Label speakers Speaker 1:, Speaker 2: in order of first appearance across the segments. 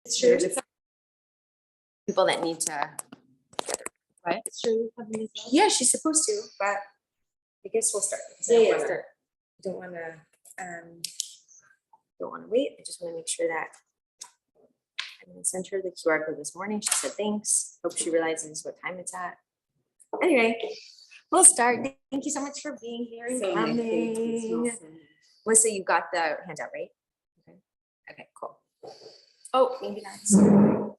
Speaker 1: It's true. There's a few people that need to.
Speaker 2: Right?
Speaker 3: It's true. Having this one.
Speaker 1: Yeah, she's supposed to, but I guess we'll start. because I
Speaker 3: Yeah,
Speaker 1: don't
Speaker 3: yeah,
Speaker 1: wanna-
Speaker 3: start.
Speaker 1: Don't want to wait. I just want to make sure that I'm gonna send her the QR code this morning. She said thanks. Hope she realizes what time it's at. Anyway, we'll start. Thank you so much for being here and
Speaker 3: So nice. It
Speaker 1: coming.
Speaker 3: smells so nice.
Speaker 1: Melissa, you got the handout, right? Okay. Okay, cool. Oh, maybe that's.
Speaker 3: Oh,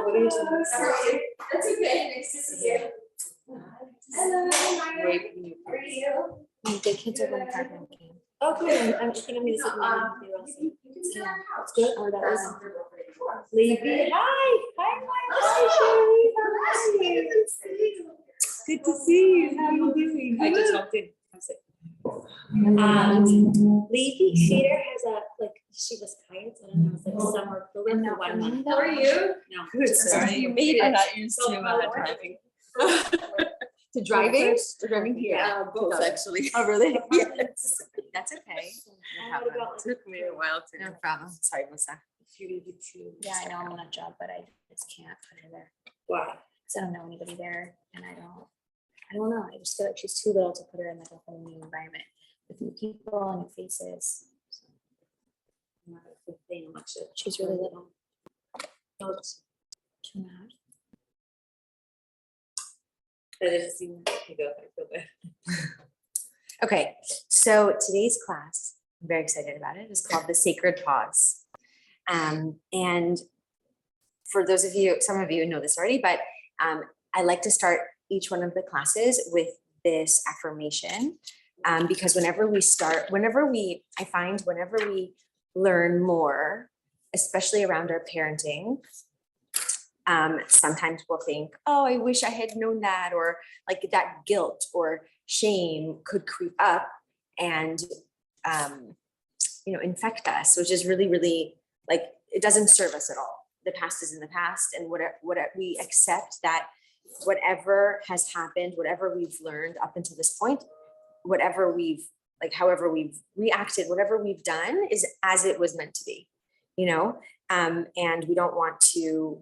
Speaker 3: what are you saying?
Speaker 4: That's okay, nice to see you. Hello,
Speaker 3: Wait, can you-
Speaker 1: The kids are going to Cardinal game.
Speaker 3: Oh, good. I'm just gonna sit down.
Speaker 1: Yeah.
Speaker 3: It's good. Oh, that was Levy. Hi. Hi, Sherry. How are you? Good to see you. How are you doing? I just walked in. Levy Shader has a, like, she was Coyotes. I don't know, it's like a summer program for 1 month.
Speaker 4: How are you?
Speaker 3: No.
Speaker 1: Good, sorry. You made
Speaker 2: I'm
Speaker 1: it.
Speaker 2: not used to driving.
Speaker 1: To driving?
Speaker 3: To driving here.
Speaker 2: Both actually.
Speaker 1: Oh, really?
Speaker 2: Yes.
Speaker 1: That's okay.
Speaker 3: And what about,
Speaker 2: Took me a while to.
Speaker 1: No problem. Sorry, Melissa.
Speaker 3: if you need to?
Speaker 5: Yeah, I know I'm on a job, but I just can't put her there.
Speaker 3: Why?
Speaker 5: Cause I don't know anybody there and I don't know. I just feel like she's too little to put her in like a whole new environment with new people and new faces. So,
Speaker 3: I'm not a good thing, much of-
Speaker 5: She's really little.
Speaker 3: No, it's-
Speaker 5: 2.5.
Speaker 3: That doesn't seem like you go, I feel bad.
Speaker 1: Okay, so today's class, I'm very excited about it, is called The Sacred Pause. And for those of you, some of you know this already, but I like to start each one of the classes with this affirmation. Because whenever I find whenever we learn more, especially around our parenting, sometimes we'll think, oh, I wish I had known that, or like that guilt or shame could creep up and, infect us, which is really, really like, it doesn't serve us at all. The past is in the past, and what we accept that whatever has happened, whatever we've learned up until this point, whatever however we've reacted, whatever we've done is as it was meant to be, and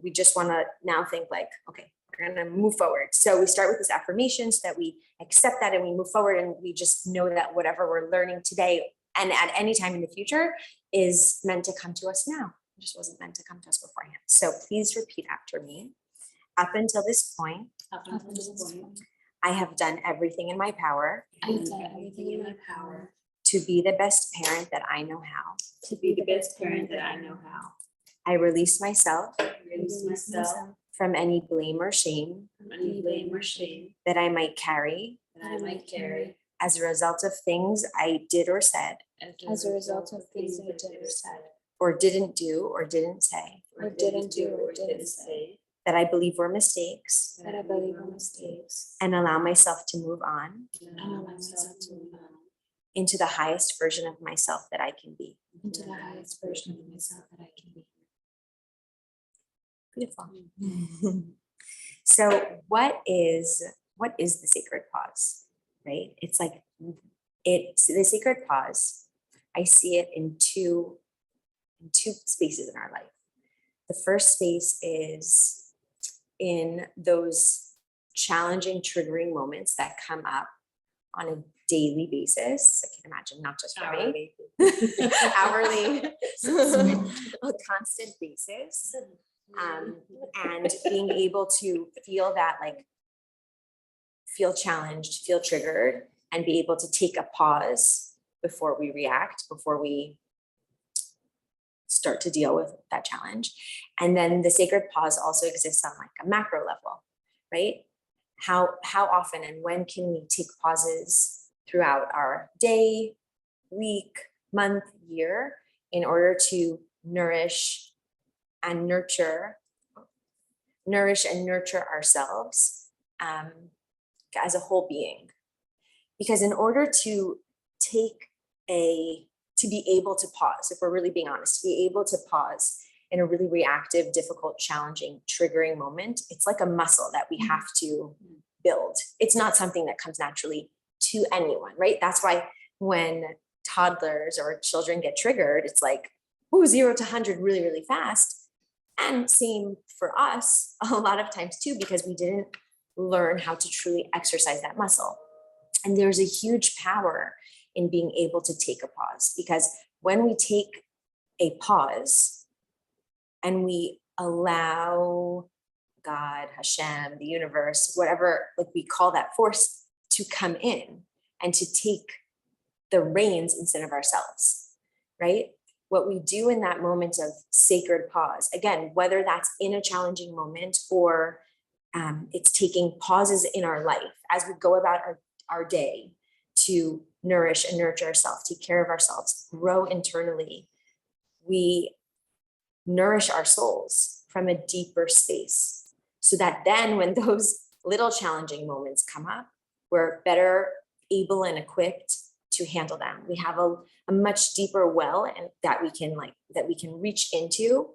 Speaker 1: we just want to now think like, okay, we're going to move forward. So we start with this affirmation so that we accept that and we move forward, and we just know that whatever we're learning today and at any time in the future is meant to come to us now. It just wasn't meant to come to us beforehand. So please repeat after me. Up until this point,
Speaker 3: Up until this point,
Speaker 1: I have done everything in my power
Speaker 5: I have done everything in my power
Speaker 1: to be the best parent that I know how.
Speaker 3: to be the best parent that I know how.
Speaker 1: I release myself
Speaker 3: Release myself
Speaker 1: from any blame or shame
Speaker 3: from any blame or shame
Speaker 1: that I might carry
Speaker 3: that I might carry
Speaker 1: as a result of things I did or said,
Speaker 5: as a result of things I did or said,
Speaker 1: or didn't do or didn't say,
Speaker 5: or didn't do or didn't say,
Speaker 1: that I believe were mistakes,
Speaker 5: that I believe were mistakes,
Speaker 1: and allow myself to move on
Speaker 3: and
Speaker 5: and allow myself to move on
Speaker 1: into the highest version of myself that I can be.
Speaker 5: into the highest version of myself that I can be.
Speaker 1: Beautiful. So what is the sacred pause, right? It's the sacred pause. I see it in two spaces in our life. The first space is in those challenging, triggering moments that come up on a daily basis. I can imagine, not just for me, hourly, a constant basis. And being able to feel that, feel challenged, feel triggered, and be able to take a pause before we react, before we start to deal with that challenge. And then the sacred pause also exists on a macro level, right? How often and when can we take pauses throughout our day, week, month, year in order to nourish and nurture ourselves as a whole being? Because in order to be able to pause, if we're really being honest, to be able to pause in a really reactive, difficult, challenging, triggering moment, it's like a muscle that we have to build. It's not something that comes naturally to anyone, right? That's why when toddlers or children get triggered, it's like, oh, 0 to 100 really, really fast. And same for us a lot of times too, because we didn't learn how to truly exercise that muscle. And there's a huge power in being able to take a pause, because when we take a pause and we allow God, Hashem, the universe, whatever like we call that force, to come in and to take the reins instead of ourselves, right? What we do in that moment of sacred pause, again, whether that's in a challenging moment or it's taking pauses in our life as we go about our day to nourish and nurture ourselves, take care of ourselves, grow internally, we nourish our souls from a deeper space, so that then when those little challenging moments come up, we're better able and equipped to handle them. We have a much deeper well and that we can reach into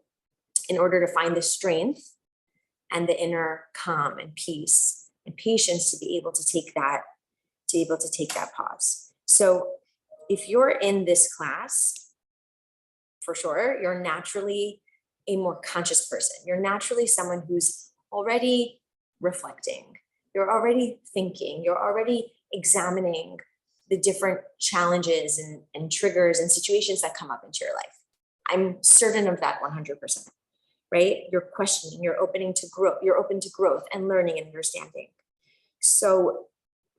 Speaker 1: in order to find the strength and the inner calm and peace and patience to be able to take that pause. So if you're in this class, for sure, you're naturally a more conscious person. You're naturally someone who's already reflecting. You're already thinking. You're already examining the different challenges and triggers and situations that come up into your life. I'm certain of that 100%, right? You're questioning, you're open to growth and learning and understanding. So,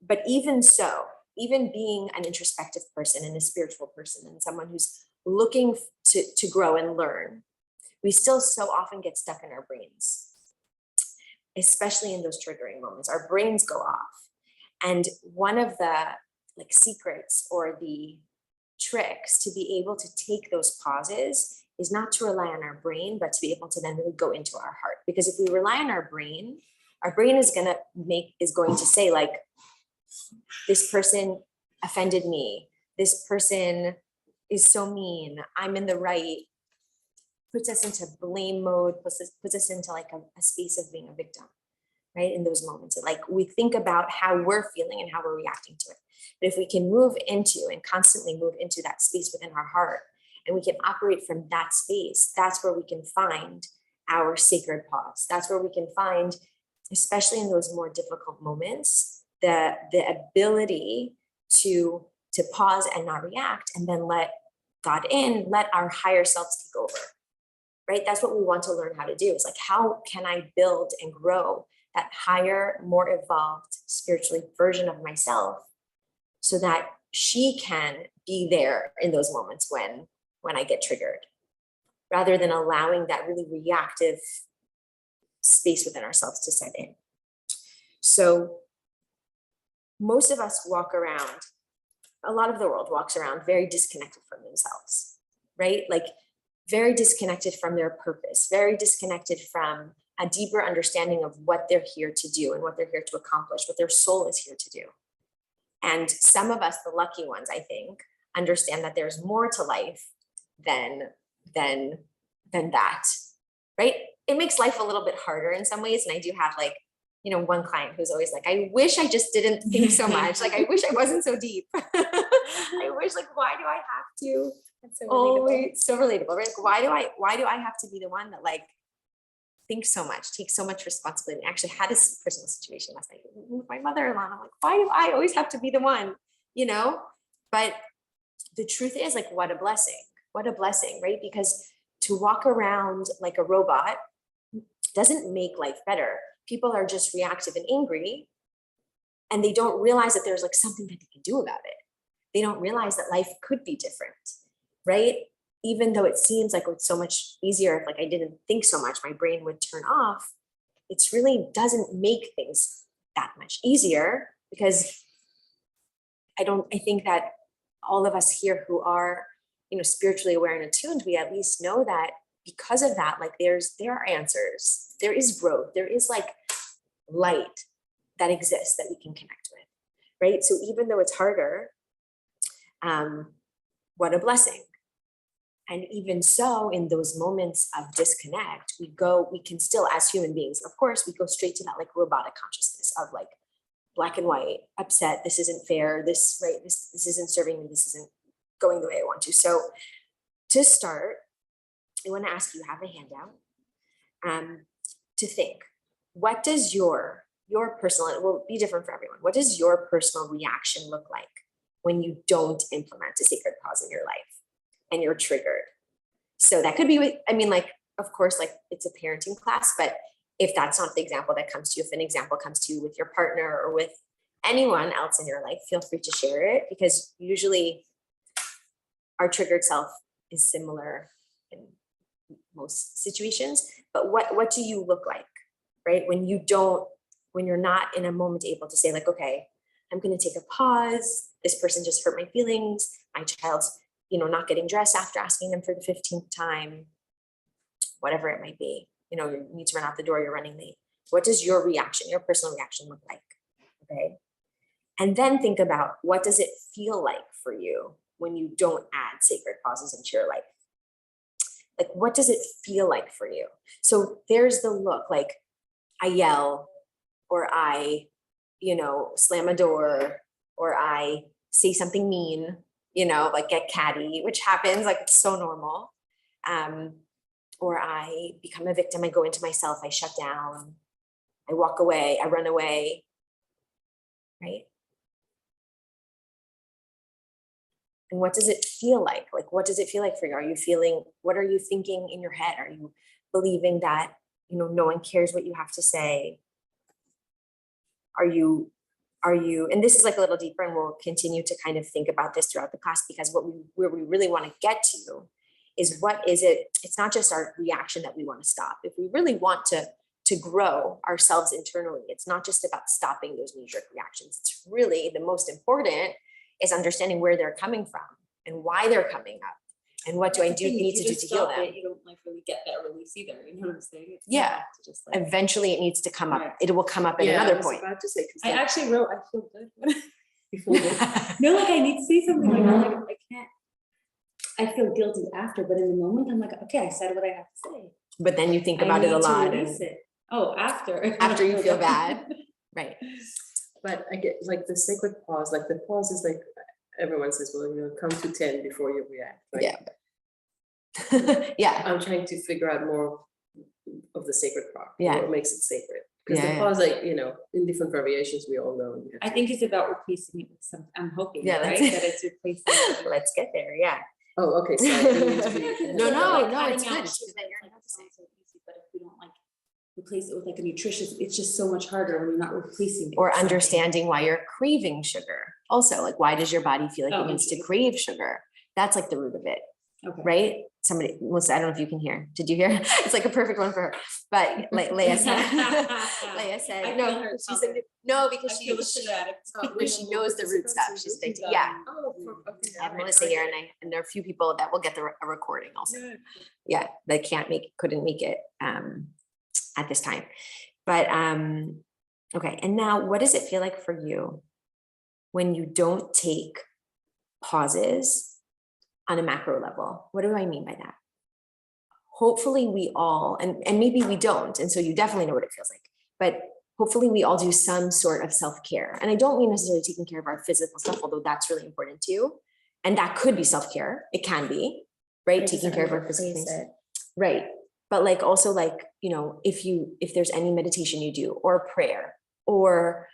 Speaker 1: but even so, even being an introspective person and a spiritual person and someone who's looking to grow and learn, we still so often get stuck in our brains, especially in those triggering moments. Our brains go off. And one of the secrets or the tricks to be able to take those pauses is not to rely on our brain, but to be able to then really go into our heart. Because if we rely on our brain is going to say like, this person offended me. This person is so mean. I'm in the right. Puts us into blame mode, puts us into like a space of being a victim, right? In those moments, like we think about how we're feeling and how we're reacting to it. But if we can move into and constantly move into that space within our heart, and we can operate from that space, that's where we can find our sacred pause. That's where we can find, especially in those more difficult moments, the ability to pause and not react, and then let God in, let our higher selves take over, right? That's what we want to learn how to do. It's like, how can I build and grow that higher, more evolved spiritually version of myself so that she can be there in those moments when I get triggered, rather than allowing that really reactive space within ourselves to set in. So most of us walk around, a lot of the world walks around very disconnected from themselves, right? Like very disconnected from their purpose, very disconnected from a deeper understanding of what they're here to do and what they're here to accomplish, what their soul is here to do. And some of us, the lucky ones, I think, understand that there's more to life than that, right? It makes life a little bit harder in some ways. And I do have one client who's always like, I wish I just didn't think so much. Like, I wish I wasn't so deep. I wish, why do I have to?
Speaker 5: That's so relatable.
Speaker 1: Always so relatable, right? Why do I have to be the one that thinks so much, takes so much responsibility? I actually had this personal situation last night with my mother-in-law. I'm like, why do I always have to be the one, But the truth is, what a blessing, right? Because to walk around like a robot doesn't make life better. People are just reactive and angry, and they don't realize that there's something that they can do about it. They don't realize that life could be different, right? Even though it seems like it's so much easier if I didn't think so much, my brain would turn off. It really doesn't make things that much easier, because I think that all of us here who are, spiritually aware and attuned, we at least know that because of that, there are answers, there is growth, there is light that exists that we can connect with, right? So even though it's harder, what a blessing. And even so, in those moments of disconnect, we can still, as human beings, of course, we go straight to that robotic consciousness of black and white, upset, this isn't fair, this isn't serving me, this isn't going the way I want to. So to start, I want to ask you, have a handout, to think, what does your personal, it will be different for everyone. What does your personal reaction look like when you don't implement a sacred pause in your life and you're triggered? So that could be with, I mean, like, of course, like it's a parenting class, but if that's not the example that comes to you, if an example comes to you with your partner or with anyone else in your life, feel free to share it, because usually our triggered self is similar in most situations. But what do you look like, right? When you're not in a moment able to say like, okay, I'm going to take a pause. This person just hurt my feelings. My child's, not getting dressed after asking them for the 15th time, whatever it might be. You need to run out the door, you're running late. What does your reaction, your personal reaction look like? Okay. And then think about, what does it feel like for you when you don't add sacred pauses into your life? Like, what does it feel like for you? So there's the look, like I yell, or I, slam a door, or I say something mean, like get catty, which happens, like it's so normal. Or I become a victim, I go into myself, I shut down, I walk away, I run away, right? And what does it feel like? Like, what does it feel like for you? What are you thinking in your head? Are you believing that, no one cares what you have to say? Are you, and this is like a little deeper, and we'll continue to kind of think about this throughout the class, because where we really want to get to is, what is it? It's not just our reaction that we want to stop. If we really want to grow ourselves internally, it's not just about stopping those knee-jerk reactions. It's really, the most important is understanding where they're coming from and why they're coming up, and what do I need to do to heal them.
Speaker 2: You don't like really get that release either. You know what I'm saying? It's
Speaker 1: Yeah.
Speaker 2: not to just like,
Speaker 1: Eventually it needs to come up.
Speaker 2: Right.
Speaker 1: It will come up at
Speaker 2: Yeah, I
Speaker 1: another
Speaker 2: was
Speaker 1: point.
Speaker 2: about to say, 'cause I actually wrote, I feel good. Before this. No, like I need to say something, like I can't. I feel guilty after, but in the moment I'm like, okay, I said what I have to say.
Speaker 1: But then you think
Speaker 2: I
Speaker 1: about it a
Speaker 2: need to
Speaker 1: lot.
Speaker 2: release it. Oh, after.
Speaker 1: After you feel bad. Right.
Speaker 6: But I get like the sacred pause, like the pause is like, everyone says, well, come to 10 before you react. Right?
Speaker 1: Yeah. Yeah.
Speaker 6: I'm trying to figure out more of the sacred part.
Speaker 1: Yeah.
Speaker 6: What makes it sacred? Because
Speaker 1: Yeah,
Speaker 6: the
Speaker 1: yeah.
Speaker 6: pause, like, in different variations, we all know.
Speaker 2: I think it's about replacing it with some, I'm hoping,
Speaker 1: Yeah,
Speaker 2: right?
Speaker 1: that's-
Speaker 2: That it's replacing. it with-
Speaker 1: Let's get there. Yeah.
Speaker 6: Oh, okay, so I didn't mean to be.
Speaker 1: No,
Speaker 2: Like
Speaker 1: no,
Speaker 2: cutting
Speaker 1: it's
Speaker 2: out
Speaker 1: good.
Speaker 2: shit that you're not saying so easy, but if we don't like replace it with like a nutritious, it's just so much harder when you're not replacing it
Speaker 1: Or
Speaker 2: with something.
Speaker 1: understanding why you're craving sugar. Also, like, why does your body feel like
Speaker 2: Oh,
Speaker 1: it needs to
Speaker 2: okay.
Speaker 1: crave sugar? That's like the root of it,
Speaker 2: Okay.
Speaker 1: right? Somebody, Melissa, I don't know if you can hear. Did you hear? It's like a perfect one for her. But like Leah said, Leah
Speaker 2: I
Speaker 1: said,
Speaker 2: feel
Speaker 1: no,
Speaker 2: her
Speaker 1: she's
Speaker 2: comment.
Speaker 1: no, because
Speaker 2: I feel the
Speaker 1: she
Speaker 2: fanatic.
Speaker 1: she knows the root stuff. She's like, yeah.
Speaker 6: Oh, okay.
Speaker 1: I have Melissa here, and there are a few people that will get a recording also. Yeah, that couldn't make it at this time. But okay, and now what does it feel like for you when you don't take pauses on a macro level? What do I mean by that? Hopefully we all, and maybe we don't, and so you definitely know what it feels like, but hopefully we all do some sort of self-care. And I don't mean necessarily taking care of our physical stuff, although that's really important too. And that could be self-care. It can be, right? Taking care of our physical things. Right. But like also like, if there's any meditation you do, or prayer, or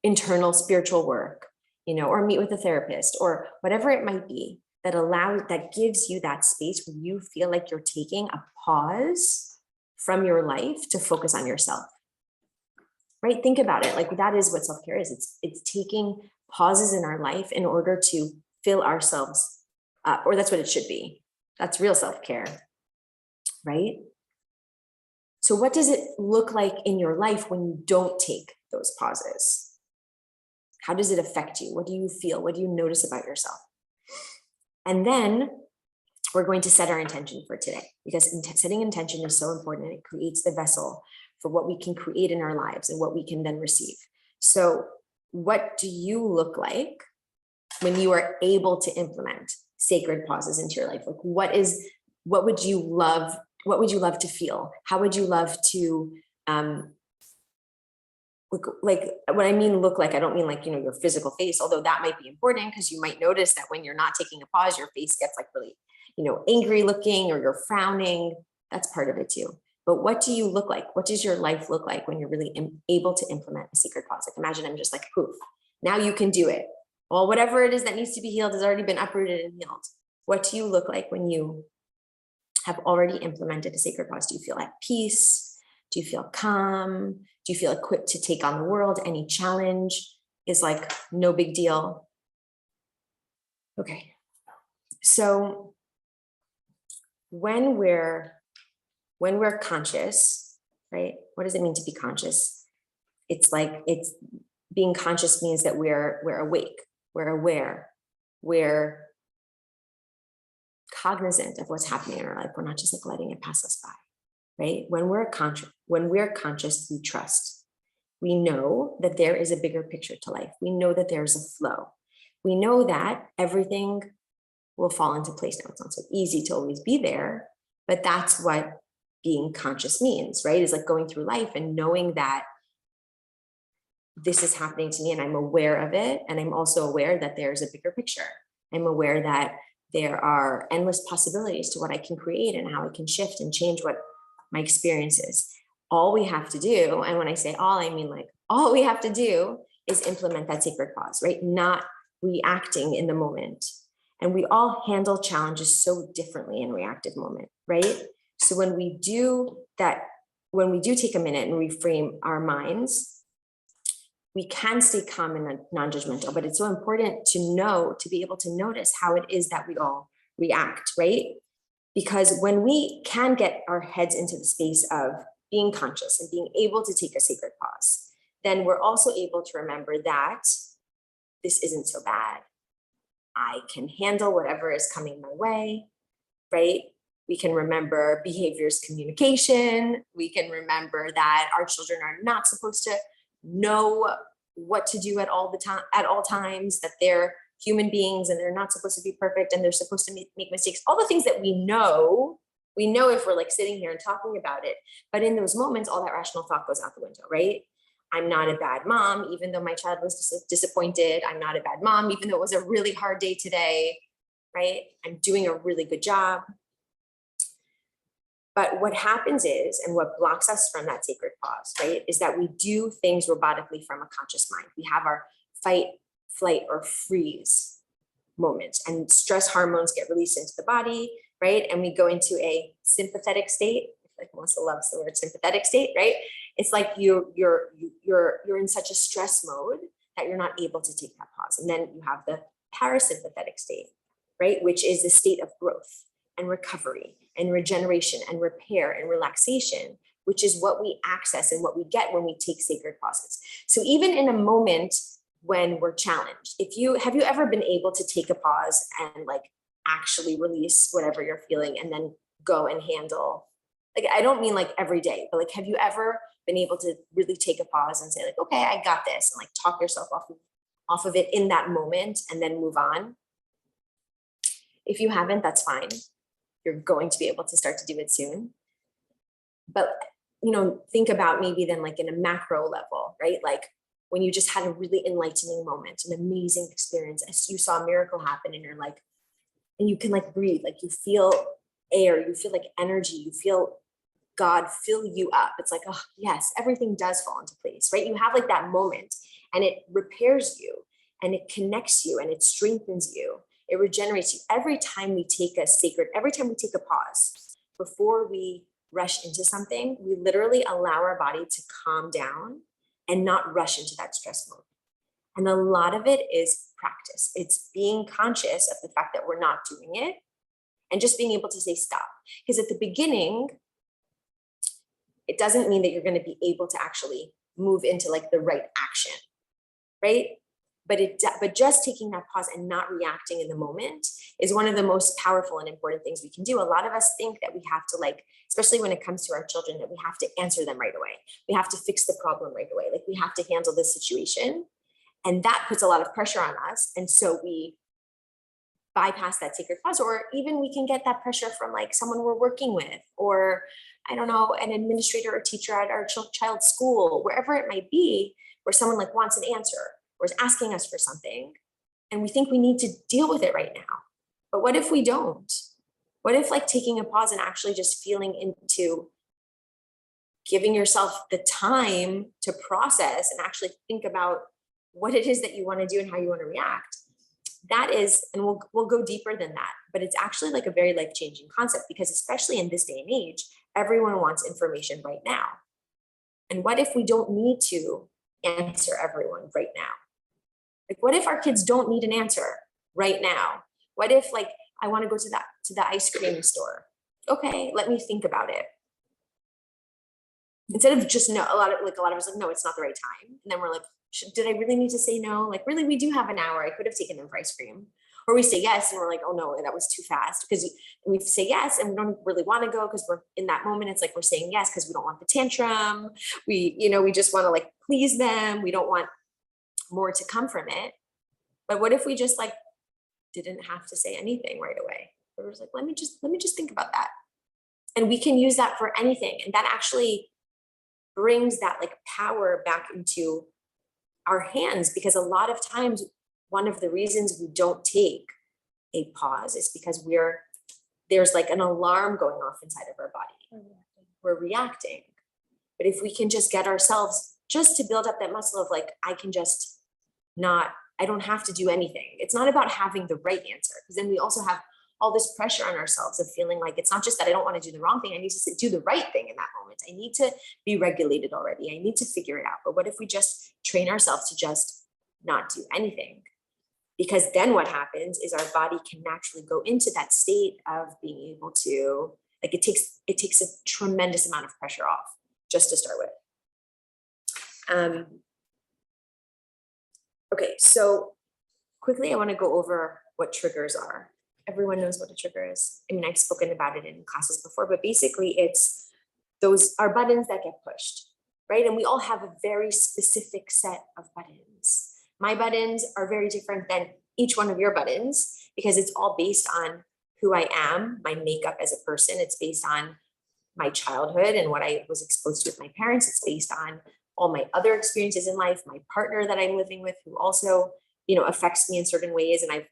Speaker 1: internal spiritual work, or meet with a therapist, or whatever it might be, that gives you that space where you feel like you're taking a pause from your life to focus on yourself. Right? Think about it. Like, that is what self-care is. It's taking pauses in our life in order to fill ourselves up, or that's what it should be. That's real self-care. Right? So what does it look like in your life when you don't take those pauses? How does it affect you? What do you feel? What do you notice about yourself? And then we're going to set our intention for today, because setting intention is so important. It creates the vessel for what we can create in our lives and what we can then receive. So what do you look like when you are able to implement sacred pauses into your life? Like, what would you love to feel? How would you love to like when I mean look like, I don't mean like, your physical face, although that might be important because you might notice that when you're not taking a pause, your face gets like really, angry looking or you're frowning. That's part of it too. But what do you look like? What does your life look like when you're really able to implement a sacred pause? Like imagine I'm just like, poof, now you can do it. Well, whatever it is that needs to be healed has already been uprooted and healed. What do you look like when you have already implemented a sacred pause? Do you feel at peace? Do you feel calm? Do you feel equipped to take on the world? Any challenge is like no big deal. Okay. So when we're conscious, right? What does it mean to be conscious? It's being conscious means that we're awake, we're aware, we're cognizant of what's happening in our life. We're not just like letting it pass us by, right? When we're conscious, we trust. We know that there is a bigger picture to life. We know that there's a flow. We know that everything will fall into place. Now, it's not so easy to always be there, but that's what being conscious means, right? Is like going through life and knowing that this is happening to me and I'm aware of it. And I'm also aware that there's a bigger picture. I'm aware that there are endless possibilities to what I can create and how I can shift and change what my experience is. All we have to do, and when I say all, I mean like all we have to do is implement that sacred pause, right? Not reacting in the moment. And we all handle challenges so differently in reactive moment, right? So when we do that, when we do take a minute and reframe our minds, we can stay calm and non-judgmental, but it's so important to be able to notice how it is that we all react, right? Because when we can get our heads into the space of being conscious and being able to take a sacred pause, then we're also able to remember that this isn't so bad. I can handle whatever is coming my way, right? We can remember behaviors communication. We can remember that our children are not supposed to know what to do at all times, that they're human beings and they're not supposed to be perfect and they're supposed to make mistakes. All the things that we know if we're like sitting here and talking about it, but in those moments, all that rational thought goes out the window, right? I'm not a bad mom, even though my child was disappointed. I'm not a bad mom, even though it was a really hard day today, right? I'm doing a really good job. But what happens is, and what blocks us from that sacred pause, right, is that we do things robotically from a conscious mind. We have our fight, flight, or freeze moment, and stress hormones get released into the body, right? And we go into a sympathetic state. Like Melissa loves the word sympathetic state, right? It's like you're in such a stress mode that you're not able to take that pause. And then you have the parasympathetic state, right, which is the state of growth and recovery and regeneration and repair and relaxation, which is what we access and what we get when we take sacred pauses. So even in a moment when we're challenged, have you ever been able to take a pause and like actually release whatever you're feeling and then go and handle? Like, I don't mean like every day, but like, have you ever been able to really take a pause and say like, okay, I got this, and like talk yourself off of it in that moment and then move on? If you haven't, that's fine. You're going to be able to start to do it soon. But, think about maybe then like in a macro level, right? Like when you just had a really enlightening moment, an amazing experience, as you saw a miracle happen and you're like, and you can like breathe, like you feel air, you feel like energy, you feel God fill you up. It's like, oh yes, everything does fall into place, right? You have like that moment and it repairs you and it connects you and it strengthens you. It regenerates you. Every time we take a pause before we rush into something, we literally allow our body to calm down and not rush into that stress mode. And a lot of it is practice. It's being conscious of the fact that we're not doing it and just being able to say stop. Because at the beginning, it doesn't mean that you're going to be able to actually move into like the right action, right? But just taking that pause and not reacting in the moment is one of the most powerful and important things we can do. A lot of us think that we have to like, especially when it comes to our children, that we have to answer them right away. We have to fix the problem right away. Like we have to handle this situation. And that puts a lot of pressure on us. And so we bypass that sacred pause, or even we can get that pressure from like someone we're working with or I don't know, an administrator or teacher at our child's school, wherever it might be, where someone like wants an answer or is asking us for something, and we think we need to deal with it right now. But what if we don't? What if like taking a pause and actually just feeling into giving yourself the time to process and actually think about what it is that you want to do and how you want to react? That is, and we'll go deeper than that, but it's actually like a very life-changing concept, because especially in this day and age, everyone wants information right now. And what if we don't need to answer everyone right now? Like, what if our kids don't need an answer right now? What if like, I want to go to the ice cream store? Okay, let me think about it. Instead of just no, a lot of us like, no, it's not the right time. And then we're like, did I really need to say no? Like, really, we do have an hour. I could have taken them for ice cream. Or we say yes and we're like, oh no, that was too fast. Because we say yes and we don't really want to go because we're in that moment. It's like we're saying yes because we don't want the tantrum. We just want to like please them. We don't want more to come from it. But what if we just like didn't have to say anything right away? It was like, let me just think about that. And we can use that for anything. And that actually brings that like power back into our hands, because a lot of times one of the reasons we don't take a pause is because there's like an alarm going off inside of our body. We're reacting. But if we can just get ourselves just to build up that muscle of like, I don't have to do anything. It's not about having the right answer, because then we also have all this pressure on ourselves of feeling like it's not just that I don't want to do the wrong thing. I need to do the right thing in that moment. I need to be regulated already. I need to figure it out. But what if we just train ourselves to just not do anything? Because then what happens is our body can naturally go into that state of being able to, like, it takes a tremendous amount of pressure off just to start with. Okay, so quickly, I want to go over what triggers are. Everyone knows what a trigger is. I mean, I've spoken about it in classes before, but basically it's those are buttons that get pushed, right? And we all have a very specific set of buttons. My buttons are very different than each one of your buttons, because it's all based on who I am, my makeup as a person. It's based on my childhood and what I was exposed to with my parents. It's based on all my other experiences in life, my partner that I'm living with, who also, affects me in certain ways. And I've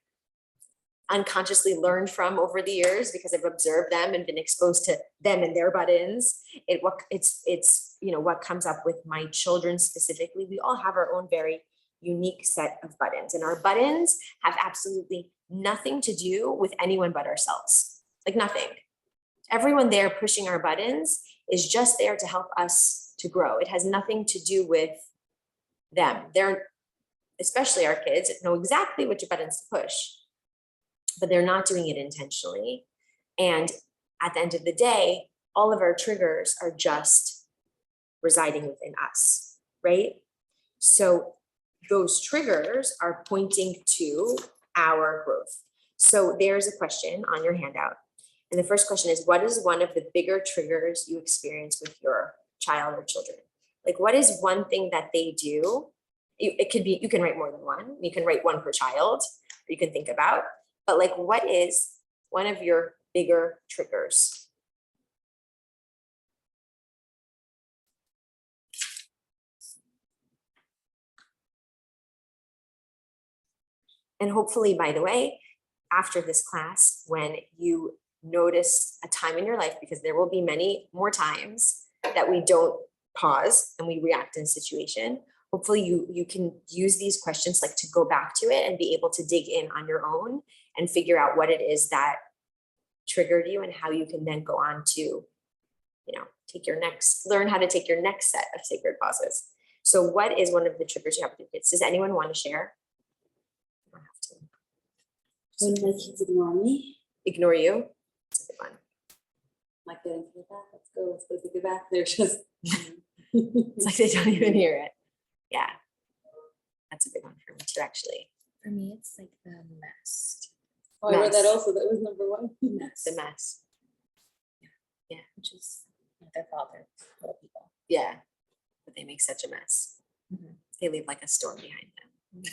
Speaker 1: unconsciously learned from over the years because I've observed them and been exposed to them and their buttons. It's what comes up with my children specifically. We all have our own very unique set of buttons, and our buttons have absolutely nothing to do with anyone but ourselves. Like nothing. Everyone there pushing our buttons is just there to help us to grow. It has nothing to do with them. They're, especially our kids, know exactly which buttons to push, but they're not doing it intentionally. And at the end of the day, all of our triggers are just residing within us, right? So those triggers are pointing to our growth. So there's a question on your handout. And the first question is, what is one of the bigger triggers you experience with your child or children? Like, what is one thing that they do? It could be, you can write more than one. You can write one per child, or you can think about. But like, what is one of your bigger triggers? And hopefully, by the way, after this class, when you notice a time in your life, because there will be many more times that we don't pause and we react in a situation, hopefully you can use these questions like to go back to it and be able to dig in on your own and figure out what it is that triggered you and how you can then go on to, learn how to take your next set of sacred pauses. So what is one of the triggers you have with your kids? Does anyone want to share? You don't have to.
Speaker 2: When my kids ignore me,
Speaker 1: Ignore you. It's a good one.
Speaker 2: like getting to the bath, let's go to the bath. They're just.
Speaker 1: It's like they don't even hear it. Yeah. That's a big one for me too, actually.
Speaker 5: For me, it's like the mess.
Speaker 2: Oh, I read that
Speaker 1: Mess.
Speaker 2: also. That was number one.
Speaker 5: Mess.
Speaker 1: The mess.
Speaker 5: Which is not their fault, they're little people.
Speaker 1: Yeah. But they make such a mess.
Speaker 5: Mhm.
Speaker 1: They leave like a storm behind them.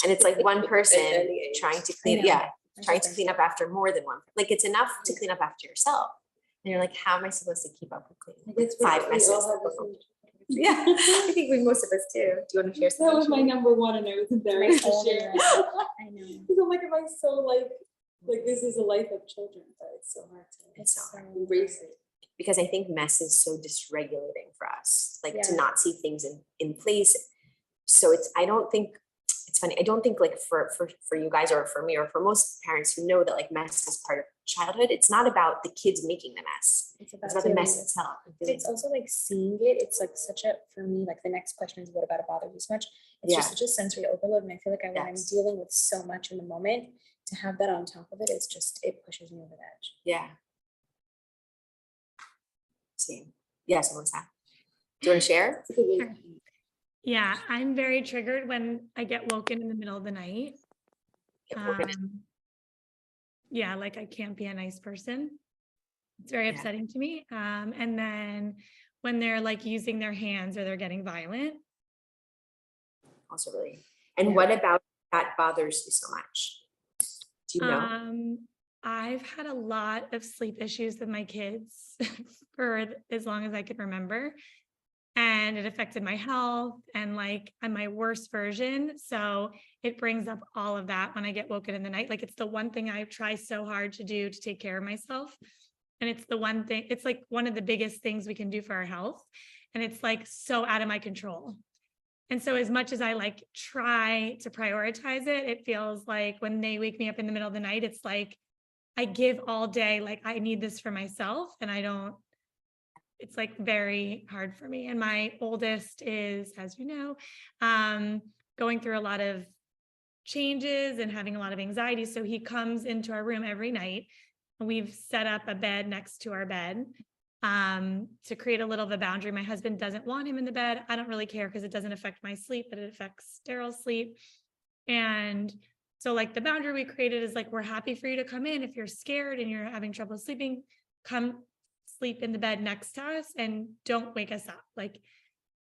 Speaker 1: And it's like one person
Speaker 6: any age.
Speaker 1: trying to
Speaker 5: I
Speaker 1: clean,
Speaker 5: know.
Speaker 1: yeah,
Speaker 5: They're
Speaker 1: trying
Speaker 5: so
Speaker 1: to clean up after more than one. Like, it's enough to clean up after yourself, And you're like, how am I supposed to keep up with
Speaker 2: I
Speaker 1: clean?
Speaker 2: guess
Speaker 1: Five
Speaker 2: we
Speaker 1: messes.
Speaker 2: all have
Speaker 1: that
Speaker 2: the
Speaker 1: go-
Speaker 2: same.
Speaker 1: Yeah, I think most of us do. Do you want to share
Speaker 2: That
Speaker 1: something?
Speaker 2: was my number one, and I was embarrassed to
Speaker 5: only
Speaker 2: share.
Speaker 5: one. I know.
Speaker 2: Because I'm like, am I so like this is a life of children, but it's so hard to
Speaker 1: It's so hard.
Speaker 2: embrace it.
Speaker 1: Because I think mess is so dysregulating for us, like to
Speaker 5: Yeah.
Speaker 1: not see things in place. So I don't think, it's funny, I don't think like for you guys or for me or for most parents who know that like mess is part of childhood, it's not about the kids making the mess.
Speaker 5: It's
Speaker 1: It's about the
Speaker 5: dealing
Speaker 1: mess
Speaker 5: with-
Speaker 1: itself. and
Speaker 5: But
Speaker 1: feeling
Speaker 5: it's also like seeing it, it's like such a, for me, like the next question is what about it bothers you so much? It's just
Speaker 1: Yeah.
Speaker 5: such a sensory overload. And I feel like when I'm
Speaker 1: Yes.
Speaker 5: dealing with so much in the moment, to have that on top of it is just, it pushes me over the edge.
Speaker 1: Yeah. Same. Yes, Melissa. Do you want to share?
Speaker 2: It's a good way.
Speaker 7: Sure. Yeah, I'm very triggered when I get woken in the middle of the night.
Speaker 1: Get woken in.
Speaker 7: Yeah, like I can't be a nice person. It's very
Speaker 1: Yeah.
Speaker 7: upsetting to me. And then when they're like using their hands or they're getting violent.
Speaker 1: Also really. And what about that bothers you so much? Do you know?
Speaker 7: I've had a lot of sleep issues with my kids for as long as I can remember. And it affected my health and like I'm my worst version. So it brings up all of that when I get woken in the night. Like it's the one thing I try so hard to do to take care of myself. And it's the one thing, it's like one of the biggest things we can do for our health. And it's like so out of my control. And so as much as I like try to prioritize it, it feels like when they wake me up in the middle of the night, it's like I give all day, like I need this for myself and I don't, it's like very hard for me. And my oldest is, as you know, going through a lot of changes and having a lot of anxiety. So he comes into our room every night and we've set up a bed next to our bed to create a little of a boundary. My husband doesn't want him in the bed. I don't really care because it doesn't affect my sleep, but it affects Daryl's sleep. And so like the boundary we created is like, we're happy for you to come in. If you're scared and you're having trouble sleeping, come sleep in the bed next to us and don't wake us up. Like,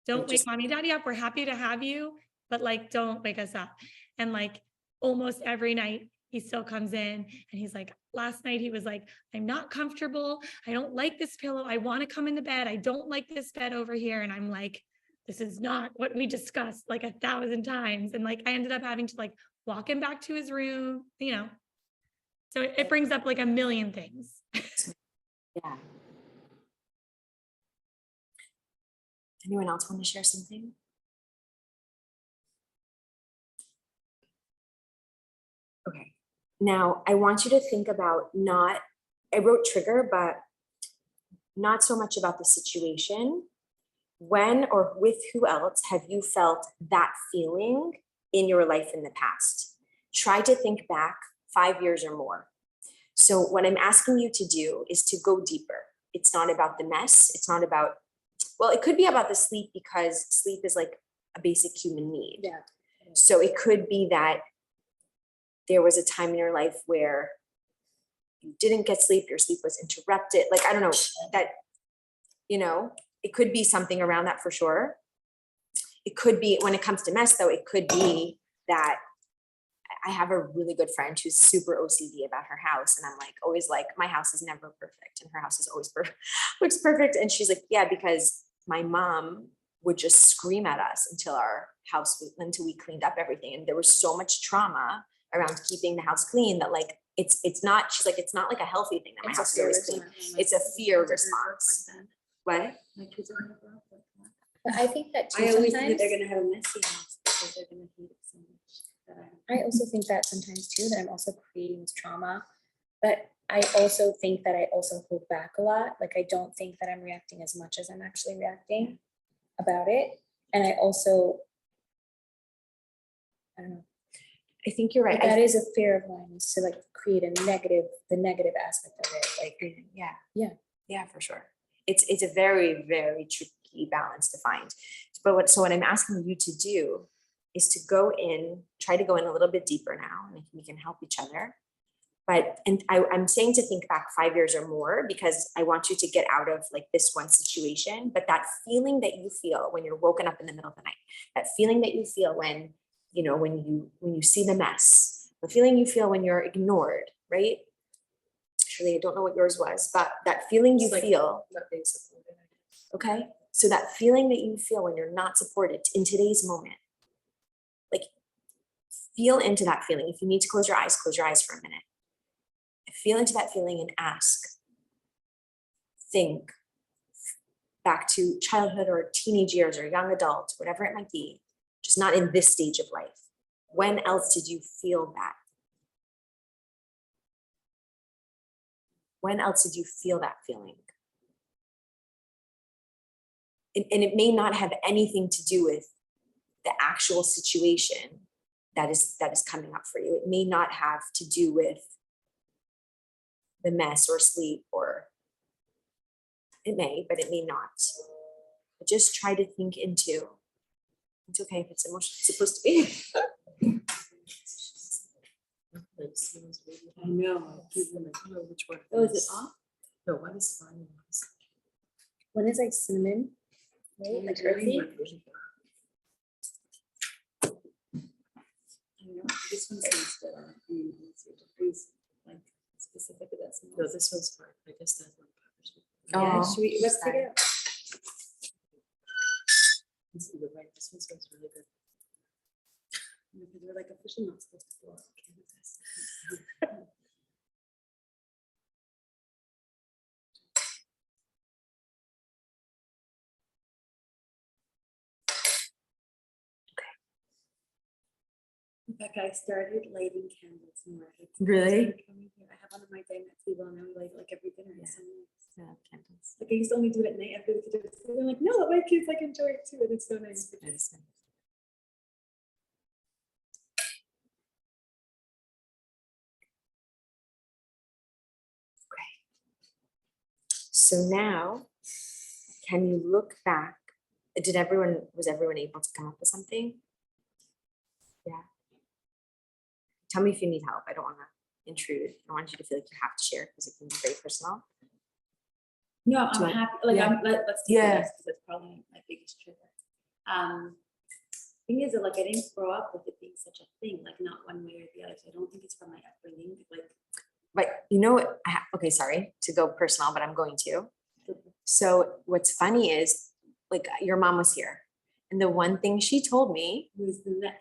Speaker 7: don't wake mommy and daddy up. We're happy to have you, but like, don't wake us up. And like almost every night he still comes in and he's like, last night he was like, I'm not comfortable. I don't like this pillow. I want to come in the bed. I don't like this bed over here. And I'm like, this is not what we discussed like 1,000 times. And like, I ended up having to like walk him back to his room, you know. So it brings up like a million things.
Speaker 1: Yeah. Anyone else want to share something? Okay. Now I want you to think about I wrote trigger, but not so much about the situation. When or with who else have you felt that feeling in your life in the past? Try to think back 5 years or more. So what I'm asking you to do is to go deeper. It's not about the mess. It's not about, well, it could be about the sleep because sleep is like a basic human need.
Speaker 2: Yeah.
Speaker 1: So it could be that there was a time in your life where you didn't get sleep, your sleep was interrupted. Like, I don't know, that, you know, it could be something around that for sure. It could be, when it comes to mess though, it could be that I have a really good friend who's super OCD about her house. And I'm like, always like, my house is never perfect and her house is always perfect, looks perfect. And she's like, yeah, because my mom would just scream at us until until we cleaned up everything. And there was so much trauma around keeping the house clean that like, it's not, she's like, it's not like a healthy thing that my house is always clean. It's a fear response. What?
Speaker 2: My kids are gonna grow up like that.
Speaker 5: But I think that too
Speaker 2: I always think that
Speaker 5: sometimes,
Speaker 2: they're gonna have a messy house because they're gonna hate it so much. That
Speaker 5: I also think that sometimes too, that I'm also creating this trauma. But I also think that I also hold back a lot. Like I don't think that I'm reacting as much as I'm actually reacting about it. And I also, I don't know.
Speaker 1: I think you're right.
Speaker 5: But that is a fear of mine, is to like create the negative aspect of it. Like,
Speaker 1: Yeah, for sure. It's a very, very tricky balance to find. But so what I'm asking you to do is to try to go in a little bit deeper now, and we can help each other. I'm saying to think back 5 years or more, because I want you to get out of like this one situation, but that feeling that you feel when you're woken up in the middle of the night, that feeling that you feel when you see the mess, the feeling you feel when you're ignored, right? Truly, I don't know what yours was, but that feeling you
Speaker 6: It's like-
Speaker 1: feel,
Speaker 6: Not being supported, I guess.
Speaker 1: okay? So that feeling that you feel when you're not supported in today's moment, like feel into that feeling. If you need to close your eyes for a minute. Feel into that feeling and ask, think back to childhood or teenage years or young adult, whatever it might be, just not in this stage of life. When else did you feel that? When else did you feel that feeling? And it may not have anything to do with the actual situation that is coming up for you. It may not have to do with the mess or sleep, or it may, but it may not. But just try to think into, it's okay if it's emotional, it's supposed to be.
Speaker 6: Like, smells really
Speaker 2: I know.
Speaker 6: I don't know which one.
Speaker 2: Oh, is it off?
Speaker 6: No, one is fine. One is-
Speaker 5: One is like cinnamon, right? Like earthy.
Speaker 2: I know, this one seems good. I mean, it's degrees, like specific to that smell.
Speaker 6: No, this one's fine. I guess that one bothers me.
Speaker 2: Yeah,
Speaker 1: Oh,
Speaker 2: should we, let's take it out.
Speaker 6: This is the right- this one smells really good.
Speaker 2: Because we're like officially not supposed to blow out cannabis. In fact, I started lighting candles more. It's
Speaker 1: Really?
Speaker 2: like coming here. I have one of my day night table and I light like every dinner.
Speaker 1: Yeah.
Speaker 2: It's so nice.
Speaker 1: Candles.
Speaker 2: Like I used to only do it at night after the kids. And I'm like, no, let my kids like enjoy it too. And it's so nice.
Speaker 1: So now, can you look back? Was everyone able to come up with something? Yeah. Tell me if you need help. I don't want to intrude. I don't want you to feel like you have to share because it can be very personal.
Speaker 2: No,
Speaker 1: Do
Speaker 2: I'm
Speaker 1: I-
Speaker 2: happy, like,
Speaker 1: yeah.
Speaker 2: let's take
Speaker 1: Yeah.
Speaker 2: this, because it's probably my biggest trigger. Thing is that like, I didn't grow up with it being such a thing, like not one way or the other, so I don't think it's from my upbringing, like.
Speaker 1: But you know what? Okay, sorry to go personal, but I'm going to. So what's funny is, like, your mom was here, and the one thing she told me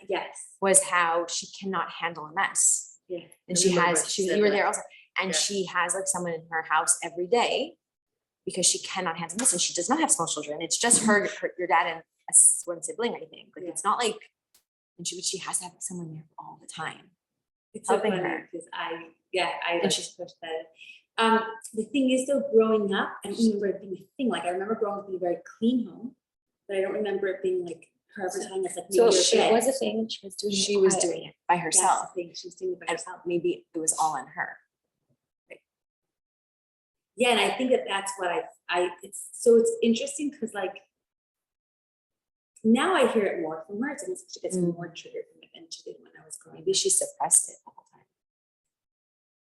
Speaker 2: Yes,
Speaker 1: was how she cannot handle a mess.
Speaker 2: yeah.
Speaker 1: And
Speaker 6: I
Speaker 1: she
Speaker 6: remember
Speaker 1: has,
Speaker 6: she
Speaker 1: you
Speaker 6: said
Speaker 1: were
Speaker 6: that.
Speaker 1: there also, and
Speaker 6: Yeah.
Speaker 1: she has like someone in her house every day because she cannot handle this, and she does not have small children. It's just your dad and one sibling, I think. Like, it's not like, and she has to have someone there all the time.
Speaker 2: It's so
Speaker 1: Helping
Speaker 2: funny,
Speaker 1: her.
Speaker 2: because I like
Speaker 1: she's-
Speaker 2: to push that. The thing is though, growing up, I don't remember it being a thing, like I remember growing up in a very clean home, but I don't remember it being like her ever telling us like.
Speaker 5: So
Speaker 2: maybe
Speaker 5: it
Speaker 2: your bed.
Speaker 5: was a thing. She was doing.
Speaker 1: She was
Speaker 5: quietly.
Speaker 1: doing it by
Speaker 2: That's the
Speaker 1: herself,
Speaker 2: thing, she was doing it by
Speaker 1: and
Speaker 2: herself.
Speaker 1: maybe it was all on her.
Speaker 2: Yeah, and I think that that's what it's interesting because like now I hear it more from her. It's almost like she gets more triggered from it than she did when I was growing up.
Speaker 1: Maybe she suppressed it the whole time.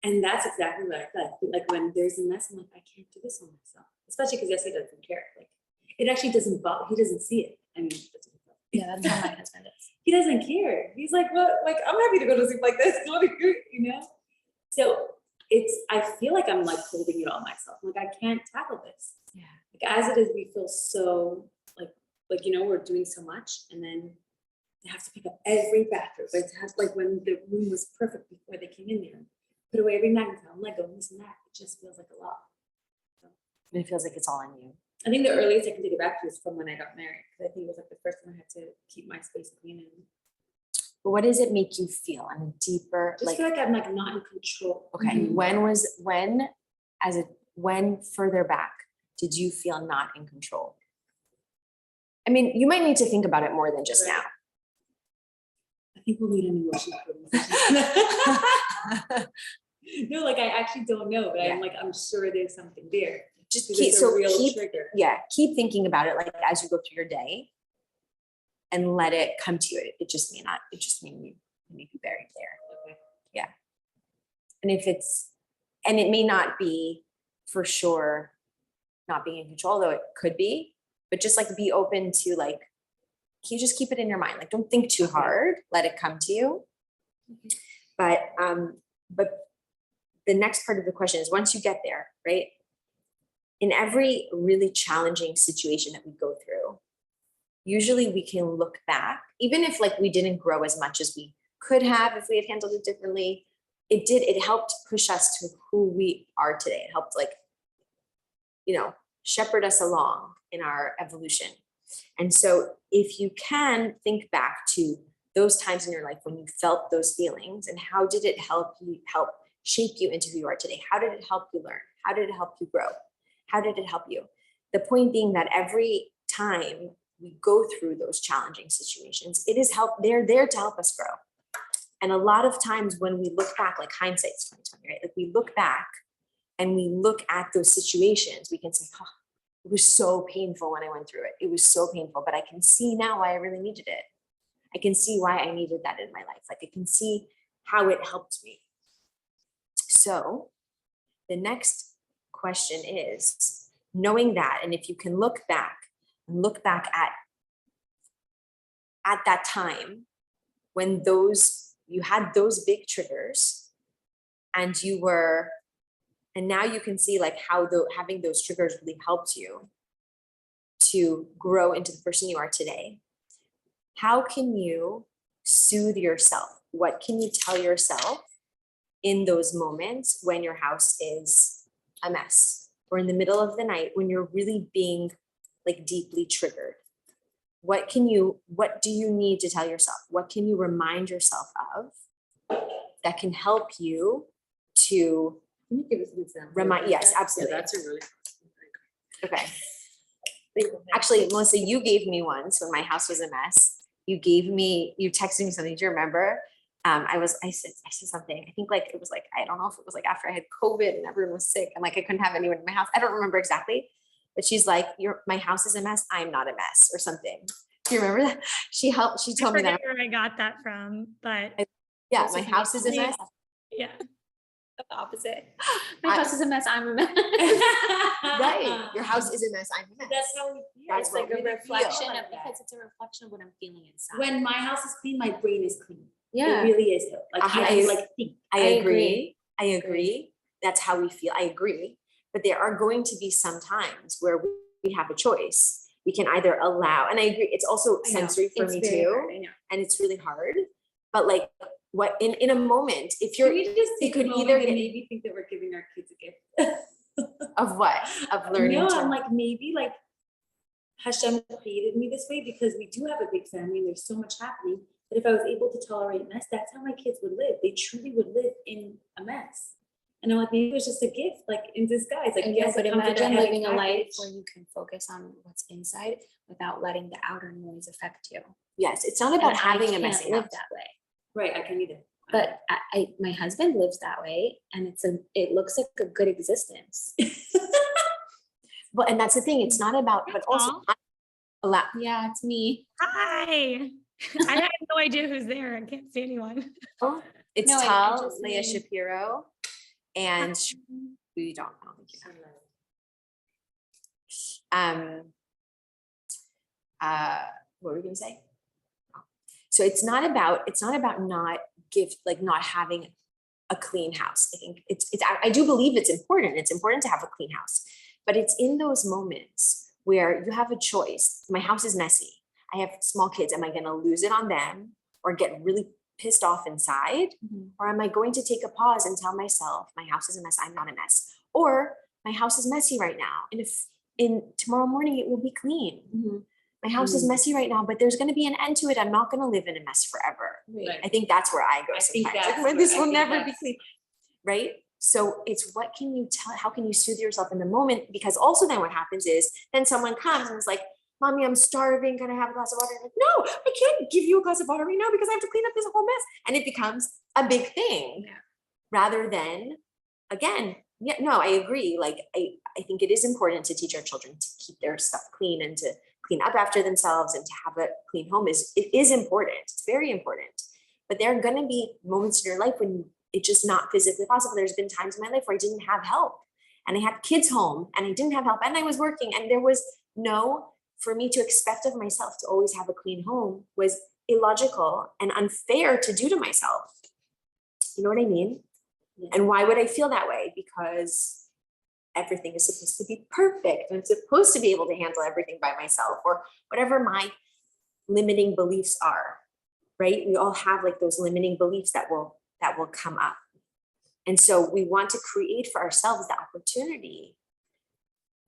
Speaker 2: And that's exactly what I feel. I feel like when there's a mess, I'm like, I can't do this on myself. Especially because Jesse doesn't care. Like it actually doesn't bother. He doesn't see it. I mean, it doesn't bother.
Speaker 5: Yeah, that's how my husband is.
Speaker 2: He doesn't care. He's like, what? Like, I'm happy to go to sleep like this. What are you know? So I feel like I'm like holding it all myself. Like I can't tackle this.
Speaker 1: Yeah.
Speaker 2: Like as it is, we feel so like, you know, we're doing so much and then they have to pick up every bathroom. But it has like when the room was perfect before they came in there, put away every magnetron, Lego, this and that. It just feels like a lot.
Speaker 1: And it feels like it's all on you.
Speaker 2: I think the earliest I can take it back to is from when I got married. Because I think it was like the first time I had to keep my space clean and
Speaker 1: But what does it make you feel on a deeper,
Speaker 2: just
Speaker 1: like,
Speaker 2: feel like I'm like not in control.
Speaker 1: okay,
Speaker 2: Mhm.
Speaker 1: when further back did you feel not in control? I mean, you might need to think about it more than just now.
Speaker 2: I think we'll need an emotional conversation. No, like I actually don't know, but I'm like, I'm sure there's something there.
Speaker 1: Just
Speaker 2: 'Cause
Speaker 1: keep,
Speaker 2: it's a
Speaker 1: so
Speaker 2: real
Speaker 1: keep,
Speaker 2: trigger.
Speaker 1: yeah, keep thinking about it like as you go through your day and let it come to you. It just may be buried there.
Speaker 2: Okay.
Speaker 1: Yeah. And it may not be for sure not being in control, though it could be, but just like be open to like, you just keep it in your mind. Like, don't think too hard, let it come to you. But the next part of the question is, once you get there, right? In every really challenging situation that we go through, usually we can look back, even if like we didn't grow as much as we could have if we had handled it differently. It helped push us to who we are today. It helped like, shepherd us along in our evolution. And so if you can think back to those times in your life when you felt those feelings, and how did it help shape you into who you are today? How did it help you learn? How did it help you grow? How did it help you? The point being that every time we go through those challenging situations, they're there to help us grow. And a lot of times when we look back, like hindsight's 2020, right? Like we look back and we look at those situations, we can say, oh, it was so painful when I went through it. It was so painful, but I can see now why I really needed it. I can see why I needed that in my life. Like I can see how it helped me. So the next question is, knowing that, and if you can look back at that time when you had those big triggers, and now you can see like how having those triggers really helped you to grow into the person you are today. How can you soothe yourself? What can you tell yourself in those moments when your house is a mess, or in the middle of the night when you're really being like deeply triggered? What do you need to tell yourself? What can you remind yourself of that can help you to
Speaker 2: Can you give us an example?
Speaker 1: remind? Yes,
Speaker 6: Yeah,
Speaker 1: absolutely.
Speaker 6: that's a really.
Speaker 1: Okay. Actually, Melissa, you gave me one. So when my house was a mess, you texted me something. Do you remember? I said something. I think like it was like, I don't know if it was like after I had COVID and everyone was sick and like I couldn't have anyone in my house. I don't remember exactly, but she's like, my house is a mess. I'm not a mess, or something. Do you remember that? She told me that.
Speaker 7: Where I got that from, but
Speaker 1: Yeah, my house is a mess.
Speaker 7: yeah.
Speaker 5: The opposite. My house is a mess, I'm a mess.
Speaker 1: Right. Your house is a mess. I'm a mess.
Speaker 3: That's how we feel.
Speaker 1: That's
Speaker 5: It's like
Speaker 1: what
Speaker 5: a
Speaker 1: we
Speaker 5: reflection
Speaker 1: feel.
Speaker 5: of, because it's a reflection of what I'm feeling inside.
Speaker 2: When my house is clean, my brain is clean.
Speaker 5: Yeah.
Speaker 2: It really is though. Like I
Speaker 1: I-
Speaker 2: like think.
Speaker 1: I
Speaker 5: I
Speaker 1: agree. I agree. That's how we feel. I agree. But there are going to be some times where we have a choice. We can either allow, and I agree, it's also
Speaker 5: I know,
Speaker 1: sensory for
Speaker 5: it's
Speaker 1: me
Speaker 5: very
Speaker 1: too,
Speaker 5: hard, I know.
Speaker 1: and it's really hard. But like, what in a moment, if you're
Speaker 2: Can we just take
Speaker 1: could
Speaker 2: a moment
Speaker 1: either
Speaker 2: and
Speaker 1: get-
Speaker 2: maybe think that we're giving our kids a gift?
Speaker 1: of what? Of learning
Speaker 2: No,
Speaker 1: to.
Speaker 2: I'm like, maybe like Hashem created me this way because we do have a big family and there's so much happening. But if I was able to tolerate mess, that's how my kids would live. They truly would live in a mess. And I'm like, maybe it was just a gift, like in disguise. Like,
Speaker 5: I know,
Speaker 2: yes,
Speaker 5: but
Speaker 2: it comes with a
Speaker 5: imagine
Speaker 2: heavy
Speaker 5: living a life
Speaker 2: package.
Speaker 5: where you can focus on what's inside without letting the outer noise affect you.
Speaker 1: Yes, it's not about
Speaker 5: And
Speaker 1: having
Speaker 5: I
Speaker 1: a messy
Speaker 5: can't live
Speaker 1: house.
Speaker 5: that way.
Speaker 2: Right, I can either.
Speaker 5: But my husband lives that way, and it looks like a good existence.
Speaker 1: Well, and that's the thing. It's not about, but also
Speaker 7: Aw.
Speaker 1: not allow.
Speaker 5: Yeah, it's me.
Speaker 7: Hi. I have no idea who's there. I can't see anyone.
Speaker 1: It's
Speaker 5: No, I
Speaker 1: Tal,
Speaker 5: just
Speaker 1: Leah
Speaker 5: mean-
Speaker 1: Shapiro, and we don't know. What were we gonna say? So it's not about not having a clean house. I think I do believe it's important. It's important to have a clean house, but it's in those moments where you have a choice. My house is messy. I have small kids. Am I gonna lose it on them or get really pissed off inside? Or am I going to take a pause and tell myself, my house is a mess, I'm not a mess? Or my house is messy right now, and if tomorrow morning it will be clean. My house is messy right now, but there's going to be an end to it. I'm not going to live in a mess forever.
Speaker 2: Right.
Speaker 1: I think that's where I go
Speaker 2: I think
Speaker 1: sometimes.
Speaker 2: that's
Speaker 1: Like,
Speaker 2: where-
Speaker 1: this
Speaker 2: I
Speaker 1: will
Speaker 2: think
Speaker 1: never be
Speaker 2: that's-
Speaker 1: clean, right? So it's how can you soothe yourself in the moment? Because also then what happens is then someone comes and is like, Mommy, I'm starving. Can I have a glass of water? I'm like, no, I can't give you a glass of water right now because I have to clean up this whole mess. And it becomes a big thing rather than, again, yeah, no, I agree. Like, I think it is important to teach our children to keep their stuff clean and to clean up after themselves and to have a clean home it is important. It's very important. But there are going to be moments in your life when it's just not physically possible. There's been times in my life where I didn't have help and I had kids home and I didn't have help and I was working and there was for me to expect of myself to always have a clean home was illogical and unfair to do to myself. You know what I mean?
Speaker 2: Yeah.
Speaker 1: And why would I feel that way? Because everything is supposed to be perfect. I'm supposed to be able to handle everything by myself, or whatever my limiting beliefs are, right? We all have like those limiting beliefs that will come up. And so we want to create for ourselves the opportunity,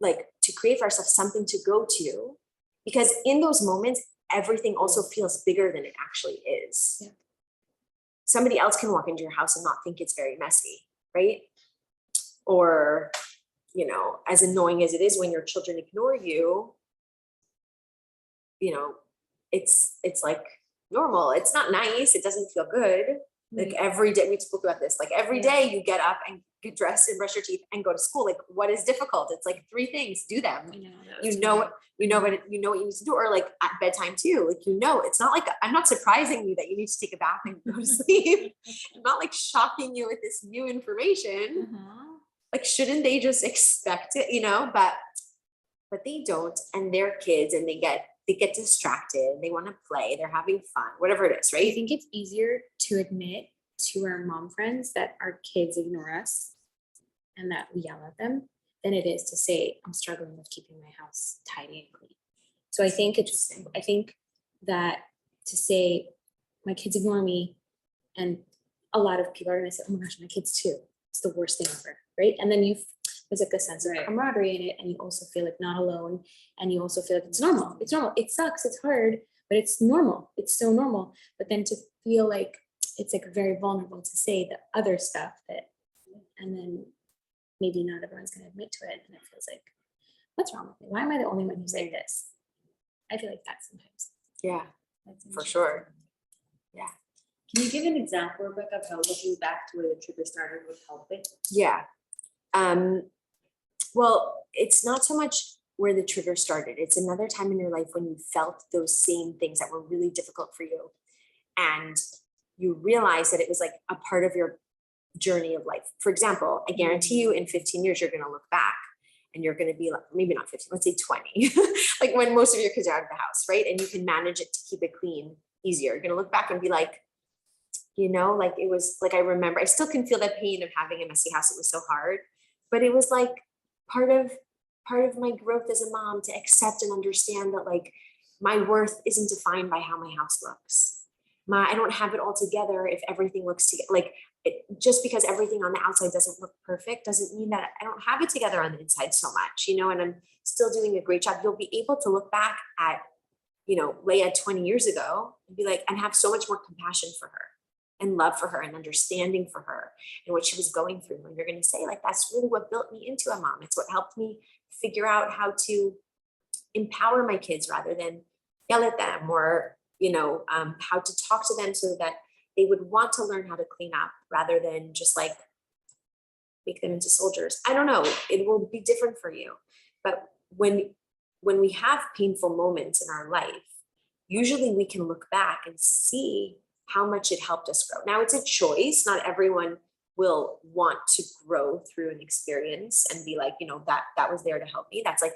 Speaker 1: like to create for ourselves something to go to, because in those moments, everything also feels bigger than it actually is.
Speaker 5: Yeah.
Speaker 1: Somebody else can walk into your house and not think it's very messy, right? Or, you know, as annoying as it is when your children ignore you, you know, it's like normal. It's not nice. It doesn't feel good. Like every day, we spoke about this, like every day you get up and get dressed and brush your teeth and go to school. Like what is difficult? It's like 3 things, do them. You know what you know what you need to do, or like at bedtime too. Like, you know, it's not like I'm not surprising you that you need to take a bath and go to sleep. I'm not like shocking you with this new information. Like, shouldn't they just expect it, you know? But they don't, and they're kids, and they get distracted, they want to play, they're having fun, whatever it is,
Speaker 5: I
Speaker 1: right?
Speaker 5: think it's easier to admit to our mom friends that our kids ignore us and that we yell at them than it is to say, I'm struggling with keeping my house tidy and clean. So I think that to say my kids ignore me, and a lot of people are gonna say, oh my gosh, my kids too. It's the worst thing ever, right? And then there's like a sense of camaraderie in it, and you also feel like not alone, and you also feel like it's normal. It's normal. It sucks. It's hard, but it's normal. It's so normal. But then to feel like it's like very vulnerable to say the other stuff that, and then maybe not everyone's gonna admit to it, and it feels like, what's wrong with me? Why am I the only one who's like this? I feel like that sometimes.
Speaker 1: Yeah,
Speaker 5: That's
Speaker 1: for
Speaker 5: interesting.
Speaker 1: sure.
Speaker 2: Can you give an example, Rebecca, of how looking back to where the trigger started would help it?
Speaker 1: Yeah. Well, it's not so much where the trigger started. It's another time in your life when you felt those same things that were really difficult for you. And you realize that it was like a part of your journey of life. For example, I guarantee you in 15 years, you're going to look back and you're going to be like, maybe not 15, let's say 20, like when most of your kids are out of the house, right? And you can manage it to keep it clean easier. You're going to look back and be like, you know, like it was like, I remember, I still can feel the pain of having a messy house. It was so hard, but it was like part of my growth as a mom to accept and understand that like my worth isn't defined by how my house looks. I don't have it all together if everything looks together. Like just because everything on the outside doesn't look perfect doesn't mean that I don't have it together on the inside so much, you know, and I'm still doing a great job. You'll be able to look back at, you know, Leia 20 years ago and be like, and have so much more compassion for her and love for her and understanding for her and what she was going through. And you're going to say like, that's really what built me into a mom. It's what helped me figure out how to empower my kids rather than yell at them, or, you know, how to talk to them so that they would want to learn how to clean up rather than just like make them into soldiers. I don't know, it will be different for you. But when we have painful moments in our life, usually we can look back and see how much it helped us grow. Now it's a choice. Not everyone will want to grow through an experience and be like, you know, that was there to help me. That's like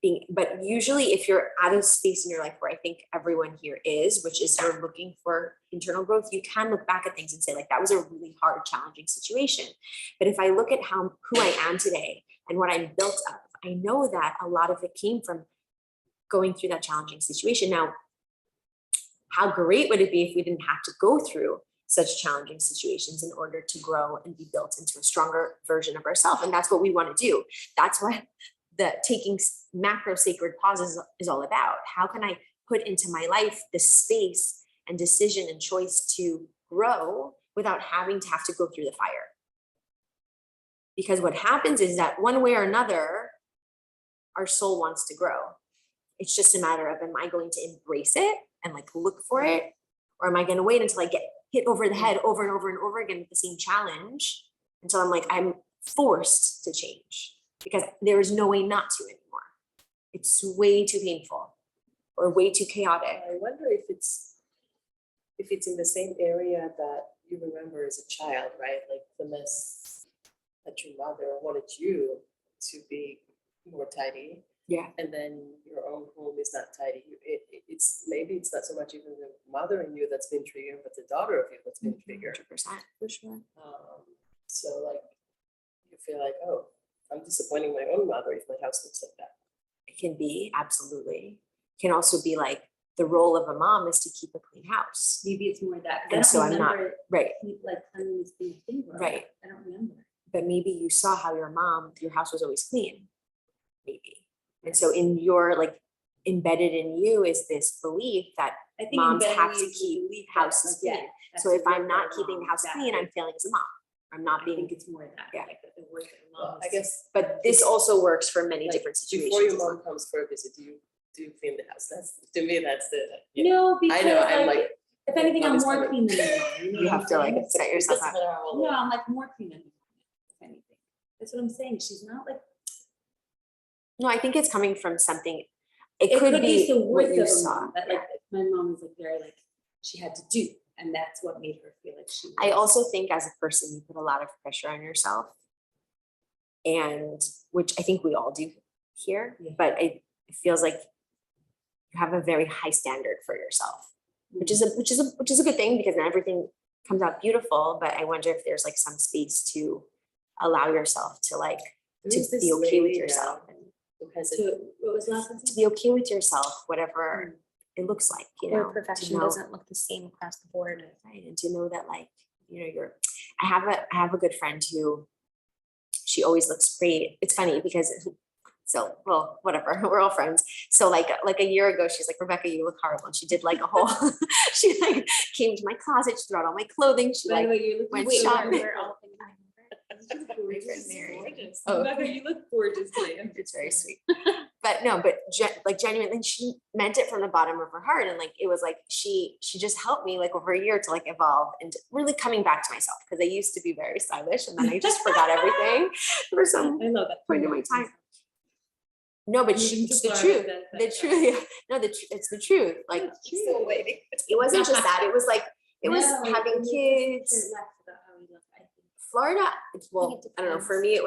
Speaker 1: being, but usually if you're at a space in your life where I think everyone here is, which is you're looking for internal growth, you can look back at things and say like, that was a really hard, challenging situation. But if I look at who I am today and what I'm built of, I know that a lot of it came from going through that challenging situation. Now, how great would it be if we didn't have to go through such challenging situations in order to grow and be built into a stronger version of ourselves? And that's what we want to do. That's what the taking macro sacred pauses is all about. How can I put into my life the space and decision and choice to grow without having to have to go through the fire? Because what happens is that one way or another, our soul wants to grow. It's just a matter of, am I going to embrace it and like look for it? Or am I going to wait until I get hit over the head over and over and over again with the same challenge until I'm like, I'm forced to change because there is no way not to anymore. It's way too painful or way too chaotic.
Speaker 6: I wonder if it's in the same area that you remember as a child, right? Like the mess that your mother wanted you to be more tidy.
Speaker 1: Yeah.
Speaker 6: And then your own home is not tidy. It's maybe it's not so much even the mother in you that's been triggered, but the daughter of you that's been triggered.
Speaker 1: 100%, for sure.
Speaker 6: So like you feel like, oh, I'm disappointing my own mother if my house looks like that.
Speaker 1: It can be, absolutely. Can also be like, the role of a mom is to keep a clean house.
Speaker 2: Maybe it's more that. 'cause I
Speaker 1: And
Speaker 2: don't
Speaker 1: so I'm not,
Speaker 2: remember
Speaker 1: right,
Speaker 2: Like cleanliness being a thing. growing up.
Speaker 1: Right.
Speaker 2: I don't remember.
Speaker 1: but maybe you saw how your house was always clean, maybe. And so in your, like, embedded in you is this belief that
Speaker 2: I think
Speaker 1: moms
Speaker 2: embedded
Speaker 1: have
Speaker 2: in
Speaker 1: to
Speaker 2: you is the
Speaker 1: keep
Speaker 2: belief that,
Speaker 1: houses
Speaker 2: like, yeah,
Speaker 1: clean.
Speaker 2: that's
Speaker 1: So
Speaker 2: the
Speaker 1: if I'm
Speaker 2: work
Speaker 1: not
Speaker 2: of a
Speaker 1: keeping the
Speaker 2: mom,
Speaker 1: house clean, I'm
Speaker 2: exactly.
Speaker 1: failing as a mom. I'm not
Speaker 2: I
Speaker 1: being,
Speaker 2: think it's more that,
Speaker 1: yeah.
Speaker 2: like the work that a
Speaker 6: Well,
Speaker 2: mom
Speaker 6: I
Speaker 2: is-
Speaker 6: guess
Speaker 1: but this also works for many
Speaker 6: like,
Speaker 1: different situations.
Speaker 6: before your
Speaker 1: as well.
Speaker 6: mom comes for a visit, do you clean the house? That's, to me, that's the.
Speaker 2: No, because
Speaker 6: I'm
Speaker 2: like,
Speaker 6: like,
Speaker 2: if anything, I'm
Speaker 6: mom is
Speaker 2: more
Speaker 6: coming.
Speaker 2: clean than your mom. You know
Speaker 1: You
Speaker 2: what
Speaker 1: have
Speaker 2: I'm
Speaker 1: to like
Speaker 2: saying?
Speaker 1: set
Speaker 6: It
Speaker 1: yourself
Speaker 6: doesn't
Speaker 1: up.
Speaker 6: matter how old
Speaker 2: No,
Speaker 6: I am.
Speaker 2: I'm like more clean than your mom, if anything. That's what I'm saying. She's not like.
Speaker 1: No, I think it's coming from something, it could be
Speaker 2: the
Speaker 1: what
Speaker 2: work
Speaker 1: you
Speaker 2: of a
Speaker 1: saw.
Speaker 2: mom, that like, my mom was like very like, she had to do, and that's what made her feel like she.
Speaker 1: I
Speaker 2: was-
Speaker 1: also think as a person, you put a lot of pressure on yourself. And which I think we all do here,
Speaker 2: Yeah.
Speaker 1: but it feels like you have a very high standard for yourself, which is a good thing because not everything comes out beautiful, but I wonder if there's like some space to allow yourself to like,
Speaker 6: There
Speaker 1: to
Speaker 6: is this
Speaker 1: be okay with
Speaker 6: lady
Speaker 1: yourself
Speaker 6: now
Speaker 1: and
Speaker 6: who has
Speaker 2: So what was the last one?
Speaker 1: to be okay with yourself, whatever it looks like, you know.
Speaker 5: Or
Speaker 1: to
Speaker 5: perfection
Speaker 1: know-
Speaker 5: doesn't look the same across the board.
Speaker 1: Right, and to know that like, you know, I have a good friend who, she always looks great. It's funny because, so, well, whatever, we're all friends. So like a year ago, she's like, Rebecca, you look horrible. And she did like a whole, she like came to my closet, she threw out all my clothing, she
Speaker 2: By the
Speaker 1: like,
Speaker 2: way, you look
Speaker 1: went
Speaker 2: so
Speaker 1: shopping.
Speaker 2: gorgeous.
Speaker 5: We're all
Speaker 2: Gorgeous.
Speaker 1: Oh.
Speaker 2: Rebecca, you look gorgeous today.
Speaker 1: it's very sweet. But no, but like genuinely, and she meant it from the bottom of her heart. And like, it was like, she just helped me like over a year to like evolve and really coming back to myself. Cause I used to be very stylish and then I just forgot everything for some
Speaker 2: I love that.
Speaker 1: point in my time. No, but
Speaker 2: Moving
Speaker 1: it's
Speaker 2: to
Speaker 1: the
Speaker 2: Florida,
Speaker 1: truth.
Speaker 2: that-
Speaker 1: The
Speaker 2: that-
Speaker 1: truth. No, it's the truth. Like,
Speaker 6: still waiting.
Speaker 1: it wasn't just that. It was like, it was
Speaker 2: No,
Speaker 1: having
Speaker 2: it
Speaker 1: kids.
Speaker 2: cares less about how we look, I think.
Speaker 1: Florida, well, I don't know, for me,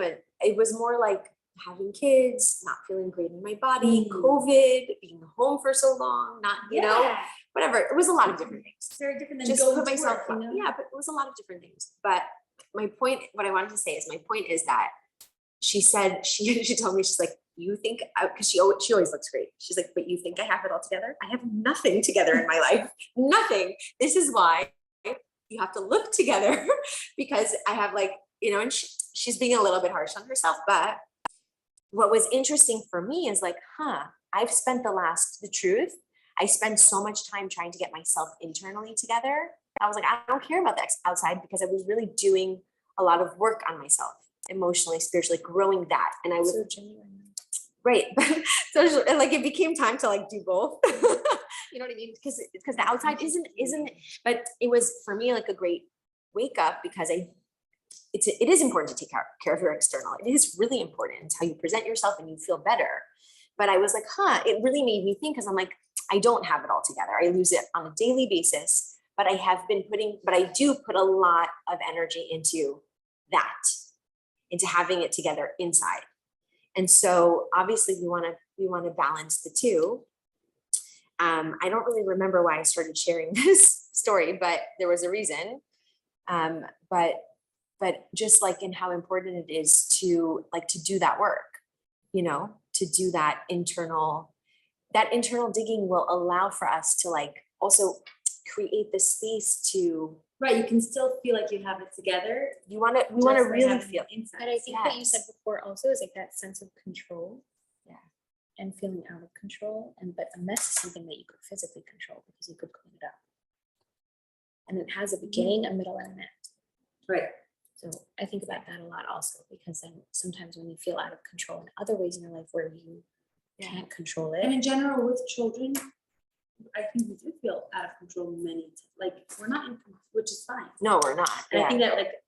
Speaker 1: it was more like having kids, not feeling great in my body, COVID, being home for so long, not, you know,
Speaker 2: Yeah,
Speaker 1: whatever. It was a lot of different things.
Speaker 2: It's very different than
Speaker 1: Just
Speaker 2: going
Speaker 1: put
Speaker 2: to
Speaker 1: myself
Speaker 2: work, you
Speaker 1: up.
Speaker 2: know?
Speaker 1: Yeah, but it was a lot of different things. But my point, what I wanted to say is my point is that she said, she told me, she's like, you think, because she always looks great. She's like, but you think I have it all together? I have nothing together in my life. Nothing. This is why you have to look together because I have like, you know, and she's being a little bit harsh on herself. But what was interesting for me is like, I've spent the truth. I spent so much time trying to get myself internally together. I was like, I don't care about the outside because I was really doing a lot of work on myself, emotionally, spiritually, growing that. And I was
Speaker 5: So genuine.
Speaker 1: right. So and like it became time to like do both. You know what I mean? Because the outside isn't, but it was for me like a great wake up because it is important to take care of your external. It is really important. It's how you present yourself and you feel better. But I was like, it really made me think because I'm like, I don't have it all together. I lose it on a daily basis, but I do put a lot of energy into that, into having it together inside. And so obviously we want to balance the two. I don't really remember why I started sharing this story, but there was a reason. But just like in how important it is to do that work, you know, to do that internal digging will allow for us to like also create the space to,
Speaker 2: Right, you can still feel like you have it together.
Speaker 1: we want to
Speaker 2: just by
Speaker 1: really
Speaker 2: having
Speaker 1: feel.
Speaker 2: it inside.
Speaker 5: But I think what you
Speaker 1: Yes.
Speaker 5: said before also is like that sense of control.
Speaker 1: Yeah.
Speaker 5: And feeling out of control. But a mess is something that you could physically control because you could clean it up. And it has a beginning, a middle, and an end.
Speaker 2: Right.
Speaker 5: So I think about that a lot also because then sometimes when you feel out of control in other ways in your life where you can't control
Speaker 2: And
Speaker 5: it.
Speaker 2: in general, with children, I think we do feel out of control like, we're not in, which is fine.
Speaker 1: No, we're not.
Speaker 2: And I
Speaker 1: Yeah.
Speaker 2: think that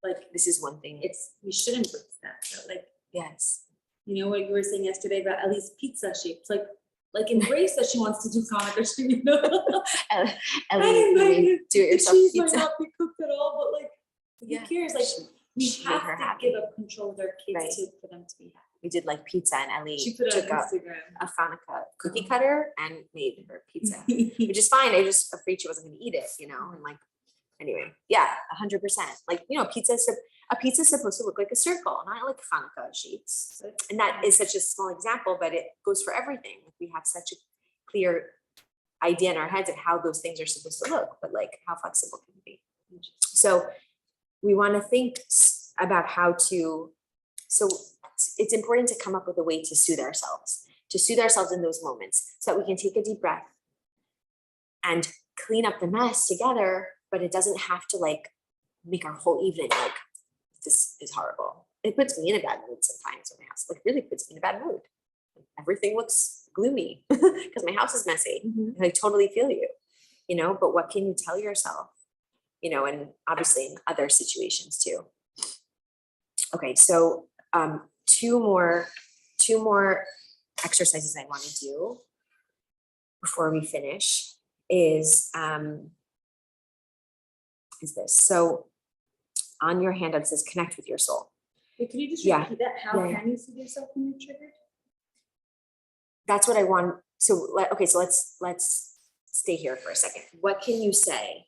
Speaker 2: like,
Speaker 1: This is one thing.
Speaker 2: we should embrace that, but like,
Speaker 1: Yes.
Speaker 2: you know, what you were saying yesterday about Ellie's pizza shapes, like embrace that she wants to do comic, you know?
Speaker 1: Ellie,
Speaker 2: And, like,
Speaker 1: you do it
Speaker 2: The
Speaker 1: yourself
Speaker 2: cheese might
Speaker 1: pizza.
Speaker 2: not be cooked at all, but like,
Speaker 1: Yeah.
Speaker 2: who cares? Like, we
Speaker 1: she made
Speaker 2: have
Speaker 1: her
Speaker 2: to
Speaker 1: happy.
Speaker 2: give up control with our kids
Speaker 1: Right.
Speaker 2: for them to be happy.
Speaker 1: We did like pizza and Ellie
Speaker 2: She put it
Speaker 1: took
Speaker 2: on
Speaker 1: a
Speaker 2: Instagram.
Speaker 1: Fanuc cookie cutter and made her pizza, which is fine. I just afraid she wasn't gonna eat it, and like, anyway, yeah, 100%. Like, pizza is supposed to look like a circle, not like Hanukkah sheets. And that is such a small example, but it goes for everything. Like, we have such a clear idea in our heads of how those things are supposed to look, but like, how flexible can it be? So we want to think about how to, so it's important to come up with a way to soothe ourselves in those moments so that we can take a deep breath and clean up the mess together, but it doesn't have to like make our whole evening like, this is horrible. It puts me in a bad mood sometimes when my house, like really puts me in a bad mood. Everything looks gloomy because my house is messy.
Speaker 2: Mhm.
Speaker 1: I totally feel you, but what can you tell yourself? And obviously in other situations too. Okay, so two more exercises I want to do before we finish is this. So on your hand it says connect with your soul.
Speaker 2: Wait, can you just
Speaker 1: Yeah.
Speaker 2: repeat that? How
Speaker 1: Yeah, yeah.
Speaker 2: can you see yourself when you're triggered?
Speaker 1: That's what I want. So let's stay here for a second. What can you say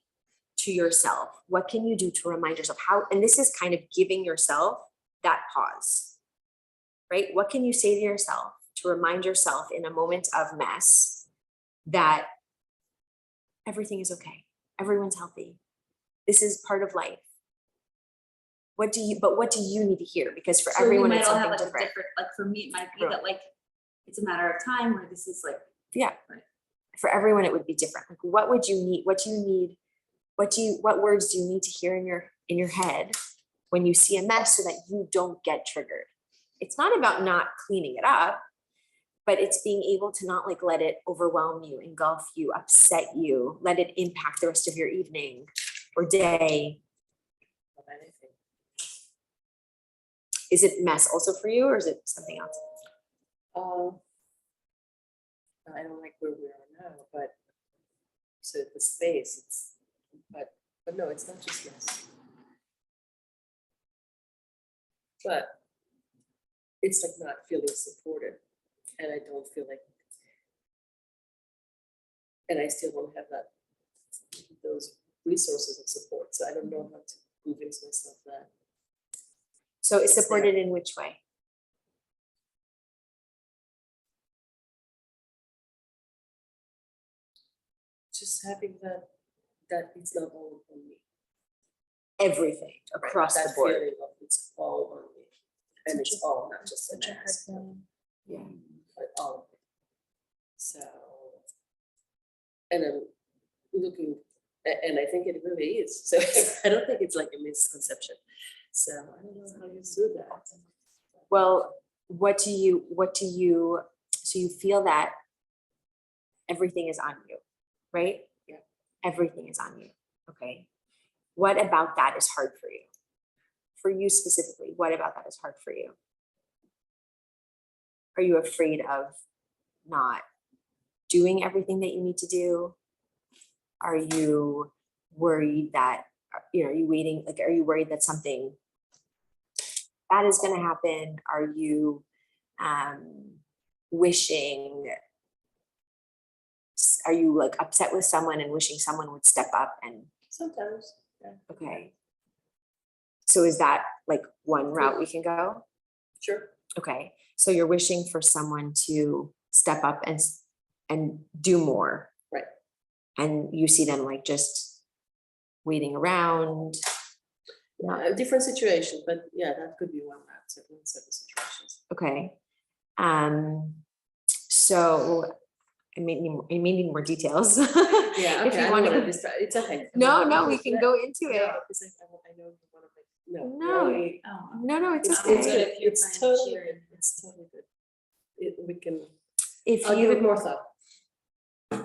Speaker 1: to yourself? What can you do to remind yourself how, and this is kind of giving yourself that pause, right? What can you say to yourself to remind yourself in a moment of mess that everything is okay, everyone's healthy, this is part of life? What do you need to hear? Because for
Speaker 2: So we
Speaker 1: everyone
Speaker 2: might
Speaker 1: it's
Speaker 2: all
Speaker 1: something
Speaker 2: have, like, a
Speaker 1: different.
Speaker 2: Like for me, it might be
Speaker 1: Right.
Speaker 2: that like, it's a matter of time where this is like,
Speaker 1: Yeah.
Speaker 2: Right.
Speaker 1: For everyone it would be different. Like, what would you need? What words do you need to hear in your head when you see a mess so that you don't get triggered? It's not about not cleaning it up, but it's being able to not like let it overwhelm you, engulf you, upset you, let it impact the rest of your evening or day.
Speaker 6: Of anything.
Speaker 1: Is it mess also for you or is it something else?
Speaker 6: I don't like where we are now, but so the space, but no, it's not just this. But it's like not feeling supported, and I don't feel like, and I still don't have those resources of support, so I don't know how to convince myself that.
Speaker 1: So it's
Speaker 6: It's there.
Speaker 1: supported in which way?
Speaker 6: Just having that it's not all on me.
Speaker 1: Everything across the
Speaker 6: That
Speaker 1: board.
Speaker 6: feeling of it's all on me, and it's all, not just the
Speaker 5: Such a hard
Speaker 6: mess,
Speaker 5: feeling.
Speaker 1: Yeah.
Speaker 6: but all of it. So, and I'm looking, and I think it really is, so I don't think it's like a misconception. So I don't know how you do that.
Speaker 1: Well, so you feel that everything is on you, right?
Speaker 6: Yeah.
Speaker 1: Everything is on you. Okay. What about that is hard for you? For you specifically, what about that is hard for you? Are you afraid of not doing everything that you need to do? Are you worried that, are you waiting, like, are you worried that something bad is going to happen? Are you wishing, are you like upset with someone and wishing someone would step up and,
Speaker 6: Sometimes, yeah,
Speaker 1: okay. So is that like one route we can go?
Speaker 6: sure.
Speaker 1: Okay, so you're wishing for someone to step up and do more.
Speaker 6: Right.
Speaker 1: And you see them like just waiting around.
Speaker 6: A different situation, but yeah, that could be one route, certain situations.
Speaker 1: Okay. So I may need more details.
Speaker 6: Yeah,
Speaker 1: If
Speaker 6: okay,
Speaker 1: you
Speaker 6: I
Speaker 1: want
Speaker 6: don't
Speaker 1: to.
Speaker 6: wanna distract, it's okay.
Speaker 1: No, we can go into it.
Speaker 6: No, because I know you wanna make, no.
Speaker 1: No.
Speaker 6: really,
Speaker 1: No, it's
Speaker 6: It's
Speaker 1: okay.
Speaker 6: good,
Speaker 2: if you're
Speaker 6: it's
Speaker 2: trying to
Speaker 6: totally
Speaker 2: share
Speaker 6: good,
Speaker 2: it.
Speaker 6: it's totally good. We can,
Speaker 1: If
Speaker 6: I'll give it
Speaker 1: you,
Speaker 6: more thought. I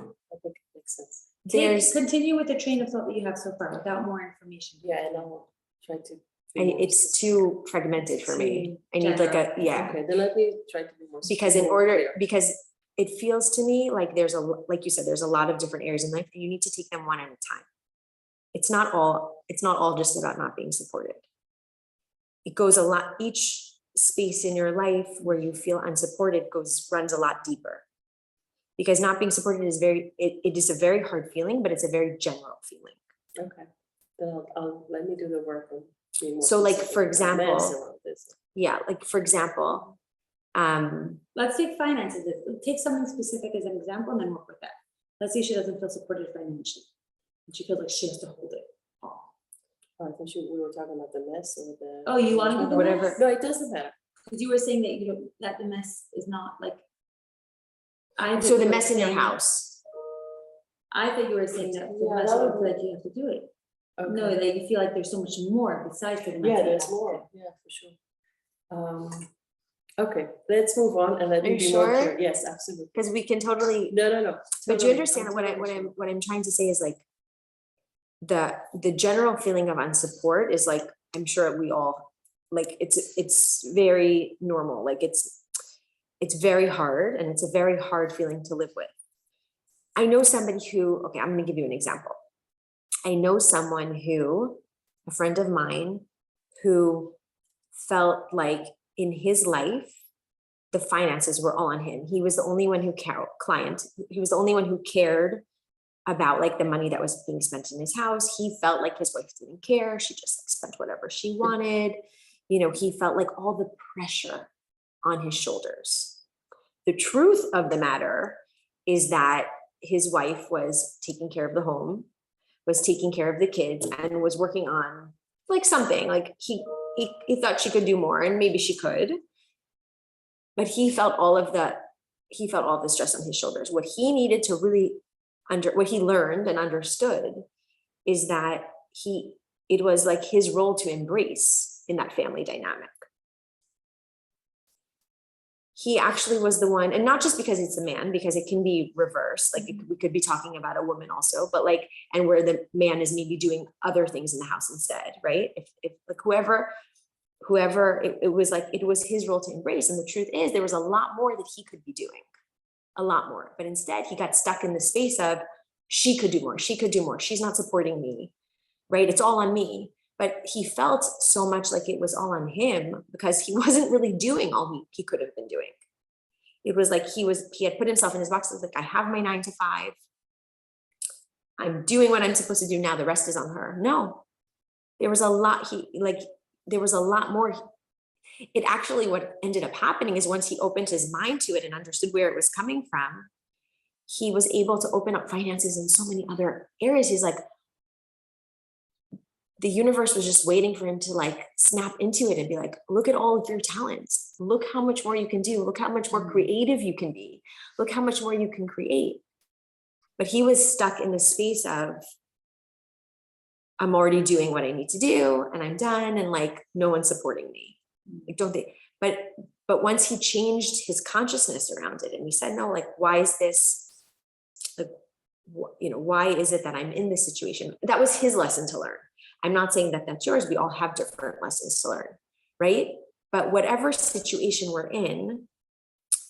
Speaker 6: think it makes sense.
Speaker 1: there's,
Speaker 2: Continue with the train of thought that you have so far without more information.
Speaker 6: Yeah, and I'll try to. be more
Speaker 1: it's too fragmented for me. I need like a, yeah.
Speaker 6: Okay, then let me try to be more.
Speaker 1: Because in
Speaker 6: more
Speaker 1: order,
Speaker 6: clear.
Speaker 1: because it feels to me like like you said, there's a lot of different areas in life, and you need to take them one at a time. It's not all just about not being supported. It goes a lot, each space in your life where you feel unsupported runs a lot deeper. Because not being supported is it is a very hard feeling, but it's a very general feeling.
Speaker 6: Okay, then let me do the work on being more
Speaker 1: So, like,
Speaker 6: specific
Speaker 1: for
Speaker 6: about mess
Speaker 1: example-
Speaker 6: around this.
Speaker 1: Yeah, like for example,
Speaker 2: Let's take finances, take something specific as an example and then work with that. Let's say she doesn't feel supported financially, and she feels like she has to hold it all.
Speaker 6: Oh, I thought we were talking about the mess or the.
Speaker 2: Oh, you wanna do the
Speaker 1: Whatever.
Speaker 2: mess?
Speaker 6: No, it doesn't matter.
Speaker 2: Because you were saying that you know, that the mess is not like. I
Speaker 1: so
Speaker 2: thought
Speaker 1: the
Speaker 2: you were
Speaker 1: mess in your
Speaker 2: saying-
Speaker 1: house.
Speaker 2: I thought you were saying that the
Speaker 6: Yeah,
Speaker 2: mess
Speaker 6: that
Speaker 2: is
Speaker 6: would be-
Speaker 2: that you have to do it. No,
Speaker 6: Okay.
Speaker 2: that you feel like there's so much more besides the mess.
Speaker 6: Yeah,
Speaker 2: that you
Speaker 6: there's
Speaker 2: have to do.
Speaker 6: more, yeah, for sure. Okay, let's move on and let
Speaker 1: Are
Speaker 6: me
Speaker 1: you
Speaker 6: be more
Speaker 1: sure?
Speaker 6: clear. Yes, absolutely.
Speaker 1: Because we can totally,
Speaker 6: No.
Speaker 1: but you
Speaker 6: totally.
Speaker 1: understand
Speaker 6: I'm
Speaker 1: what
Speaker 6: totally sure.
Speaker 1: what I'm trying to say is like the general feeling of unsupport is like, I'm sure we all, like, it's very normal. Like it's very hard, and it's a very hard feeling to live with. I know somebody who, okay, I'm gonna give you an example. I know someone who, a friend of mine, who felt like in his life, the finances were all on him. He was the only one who he was the only one who cared about like the money that was being spent in his house. He felt like his wife didn't care. She just like, spent whatever she wanted. You know, he felt like all the pressure on his shoulders. The truth of the matter is that his wife was taking care of the home, was taking care of the kids, and was working on like something. Like he thought she could do more, and maybe she could. But he felt all the stress on his shoulders. What he needed to really what he learned and understood is that it was like his role to embrace in that family dynamic. He actually was the one, and not just because it's a man, because it can be reversed. Like we could be talking about a woman also, but like, and where the man is maybe doing other things in the house instead, right? If like whoever it was like, it was his role to embrace. And the truth is there was a lot more that he could be doing, a lot more. But instead he got stuck in the space of, she could do more. She's not supporting me, right? It's all on me. But he felt so much like it was all on him because he wasn't really doing all he could have been doing. It was like he had put himself in his box. It was like, I have my 9 to 5. I'm doing what I'm supposed to do now. The rest is on her. No, there was a lot. There was a lot more. It actually, what ended up happening is once he opened his mind to it and understood where it was coming from, he was able to open up finances in so many other areas. He's like, the universe was just waiting for him to like snap into it and be like, look at all of your talents. Look how much more you can do. Look how much more creative you can be. Look how much more you can create. But he was stuck in the space of, I'm already doing what I need to do and I'm done, and like no one's supporting me. Like, don't they? But once he changed his consciousness around it and he said, no, like, why is this? Like, why is it that I'm in this situation? That was his lesson to learn. I'm not saying that that's yours. We all have different lessons to learn, right? But whatever situation we're in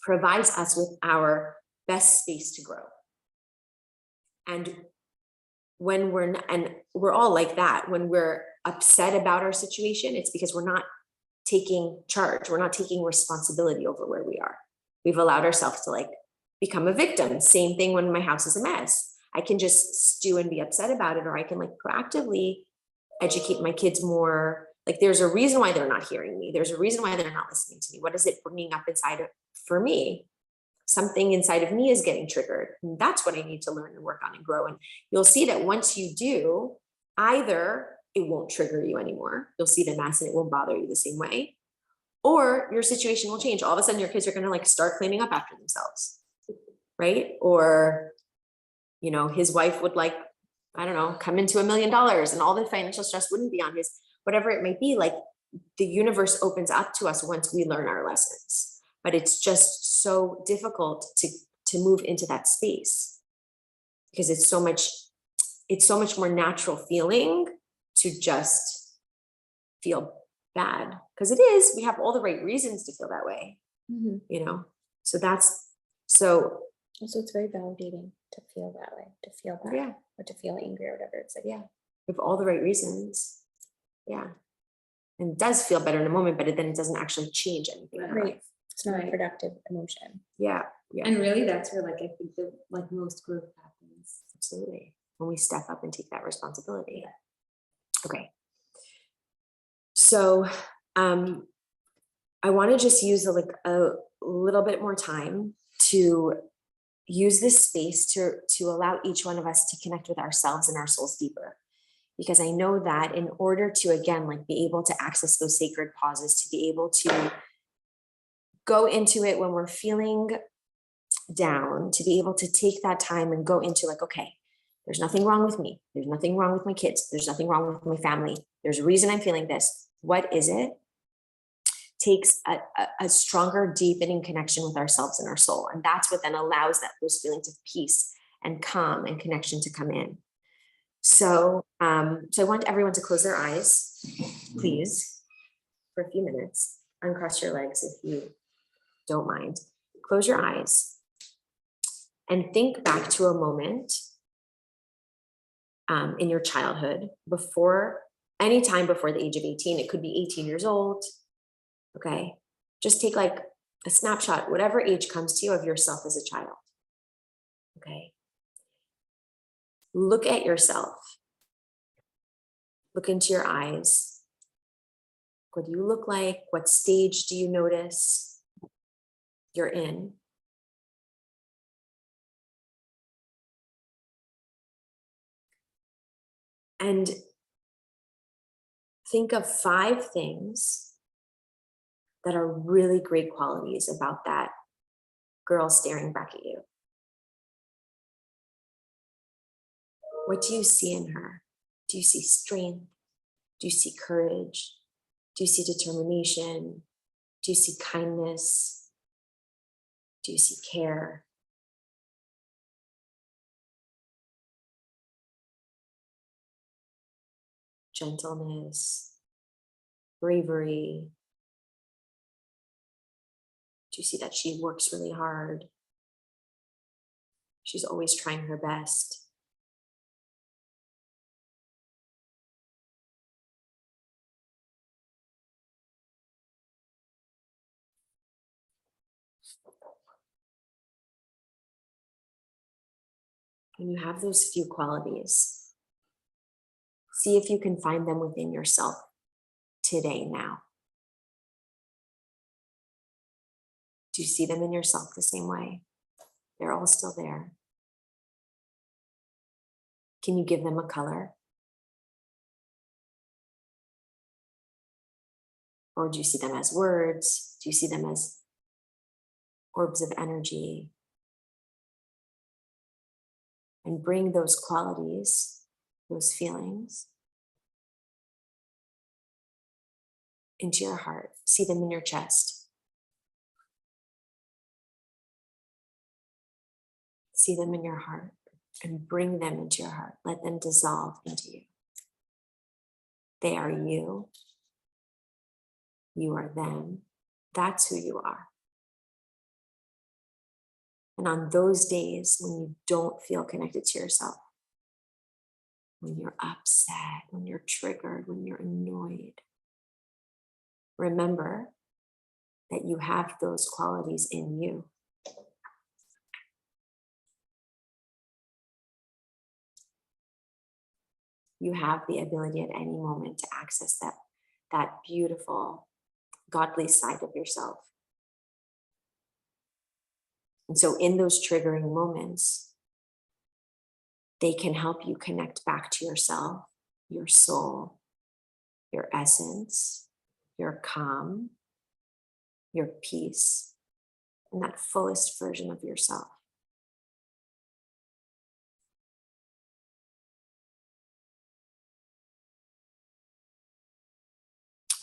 Speaker 1: provides us with our best space to grow. And when we're all like that, when we're upset about our situation, it's because we're not taking charge. We're not taking responsibility over where we are. We've allowed ourselves to like become a victim. Same thing when my house is a mess. I can just stew and be upset about it, or I can like proactively educate my kids more. Like there's a reason why they're not hearing me. There's a reason why they're not listening to me. What is it bringing up inside of, for me? Something inside of me is getting triggered. And that's what I need to learn and work on and grow. And you'll see that once you do, either it won't trigger you anymore. You'll see the mess and it won't bother you the same way. Or your situation will change. All of a sudden your kids are going to like start cleaning up after themselves. Right? Or, his wife would like, I don't know, come into $1 million and all the financial stress wouldn't be on his, whatever it might be. Like the universe opens up to us once we learn our lessons, but it's just so difficult to move into that space because it's so much more natural feeling to just feel bad, because it is, we have all the right reasons to feel that way, so
Speaker 5: Also, it's very validating to feel that way, to feel bad,
Speaker 1: yeah,
Speaker 5: or to feel angry or whatever. It's like,
Speaker 1: yeah, we have all the right reasons. Yeah. And it does feel better in a moment, but then it doesn't actually change anything in our
Speaker 5: Right.
Speaker 1: life.
Speaker 5: It's not a
Speaker 2: Right.
Speaker 5: productive emotion.
Speaker 1: Yeah, yeah,
Speaker 2: And really, that's where like I think the like most growth happens.
Speaker 1: absolutely. When we step up and take that responsibility. Okay. So I want to just use a little bit more time to use this space to allow each one of us to connect with ourselves and our souls deeper. Because I know that in order to, again, like be able to access those sacred pauses, to be able to go into it when we're feeling down, to be able to take that time and go into like, okay, there's nothing wrong with me. There's nothing wrong with my kids. There's nothing wrong with my family. There's a reason I'm feeling this. What is it? Takes a stronger deepening connection with ourselves and our soul. And that's what then allows those feelings of peace and calm and connection to come in. So, so I want everyone to close their eyes, please, for a few minutes. Uncross your legs if you don't mind. Close your eyes and think back to a moment in your childhood any time before the age of 18. It could be 18 years old. Okay. Just take like a snapshot, whatever age comes to you, of yourself as a child. Okay. Look at yourself. Look into your eyes. What do you look like? What stage do you notice you're in? And think of 5 things that are really great qualities about that girl staring back at you. What do you see in her? Do you see strength? Do you see courage? Do you see determination? Do you see kindness? Do you see care? Gentleness, bravery? Do you see that she works really hard? She's always trying her best. When you have those few qualities, see if you can find them within yourself today, now. Do you see them in yourself the same way? They're all still there. Can you give them a color? Or do you see them as words? Do you see them as orbs of energy? And bring those qualities, those feelings, into your heart. See them in your chest. See them in your heart and bring them into your heart. Let them dissolve into you. They are you. You are them. That's who you are. And on those days when you don't feel connected to yourself, when you're upset, when you're triggered, when you're annoyed, remember that you have those qualities in you. You have the ability at any moment to access that beautiful, godly side of yourself. And so in those triggering moments, they can help you connect back to yourself, your soul, your essence, your calm, your peace, and that fullest version of yourself.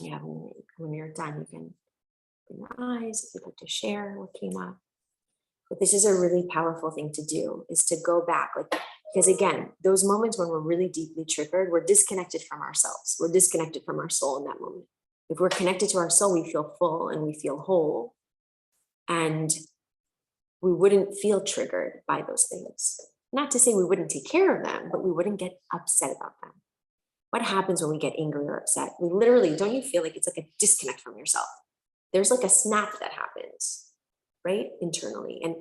Speaker 1: Yeah, when you're done, you can open your eyes if you'd like to share what came up. But this is a really powerful thing to do, is to go back, because again, those moments when we're really deeply triggered, we're disconnected from ourselves. We're disconnected from our soul in that moment. If we're connected to our soul, we feel full and we feel whole, and we wouldn't feel triggered by those things. Not to say we wouldn't take care of them, but we wouldn't get upset about them. what happens when we get angry or upset? We literally, don't you feel like it's like a disconnect from yourself? There's like a snap that happens, right? Internally. And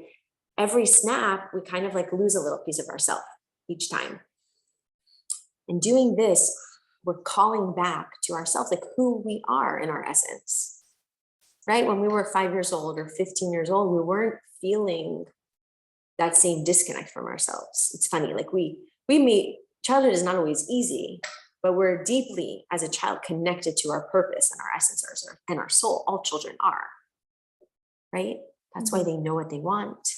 Speaker 1: every snap, we kind of like lose a little piece of ourselves each time. And doing this, we're calling back to ourselves, like who we are in our essence, right? When we were 5 years old or 15 years old, we weren't feeling that same disconnect from ourselves. It's funny, like we meet, childhood is not always easy, but we're deeply, as a child, connected to our purpose and our essence and our soul. All children are, right? That's why they know what they want.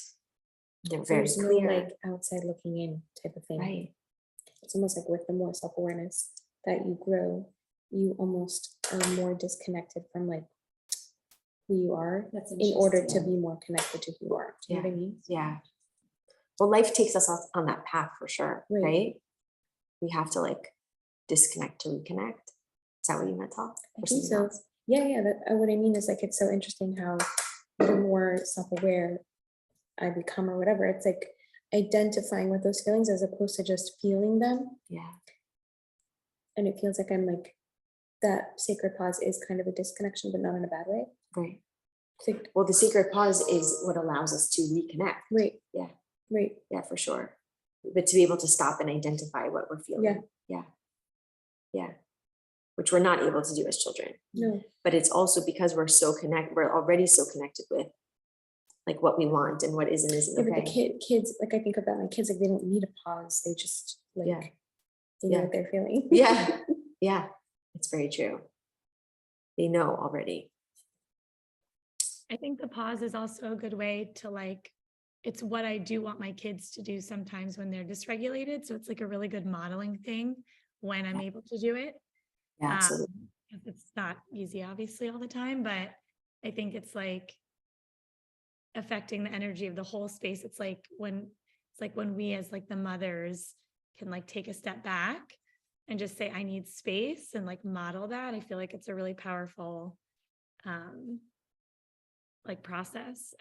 Speaker 1: They're very
Speaker 5: There's no
Speaker 1: clear.
Speaker 5: like outside looking in type of thing.
Speaker 1: Right.
Speaker 5: It's almost like with the more self-awareness that you grow, you almost are more disconnected from like who you are
Speaker 2: That's
Speaker 5: in order to
Speaker 2: interesting.
Speaker 5: be more connected to who you are. Do you know what I mean?
Speaker 1: Yeah. Well, life takes us on that path for sure,
Speaker 5: Right.
Speaker 1: right? We have to like disconnect to reconnect. Is that what you meant, Tal?
Speaker 5: I
Speaker 1: Or
Speaker 5: think
Speaker 1: something
Speaker 5: so.
Speaker 1: else?
Speaker 5: Yeah. That what I mean is like it's so interesting how the more self-aware I become or whatever, it's like identifying with those feelings as opposed to just feeling them.
Speaker 1: Yeah.
Speaker 5: And it feels like I'm like that sacred pause is kind of a disconnection, but not in a bad way.
Speaker 1: Right.
Speaker 5: It's like,
Speaker 1: Well, the secret pause is what allows us to reconnect.
Speaker 5: right.
Speaker 1: Yeah.
Speaker 5: Right.
Speaker 1: Yeah, for sure. But to be able to stop and identify what we're feeling. Yeah. Which we're not able to do as children.
Speaker 5: No.
Speaker 1: But it's also because we're already so connected with like what we want and what is and isn't
Speaker 5: Yeah, but
Speaker 1: okay.
Speaker 5: the kids, like I think about my kids, like they don't need a pause. They just like
Speaker 1: Yeah.
Speaker 5: they know
Speaker 1: Yeah.
Speaker 5: what they're feeling.
Speaker 1: Yeah. Yeah. It's very true. They know already.
Speaker 7: I think the pause is also a good way to like, it's what I do want my kids to do sometimes when they're dysregulated. So it's like a really good modeling thing when I'm able to do it.
Speaker 1: Yeah, absolutely.
Speaker 7: 'Cause it's not easy, obviously, all the time, but I think it's like affecting the energy of the whole space. It's like when we as like the mothers can like take a step back and just say, I need space and like model that. I feel like it's a really powerful like process.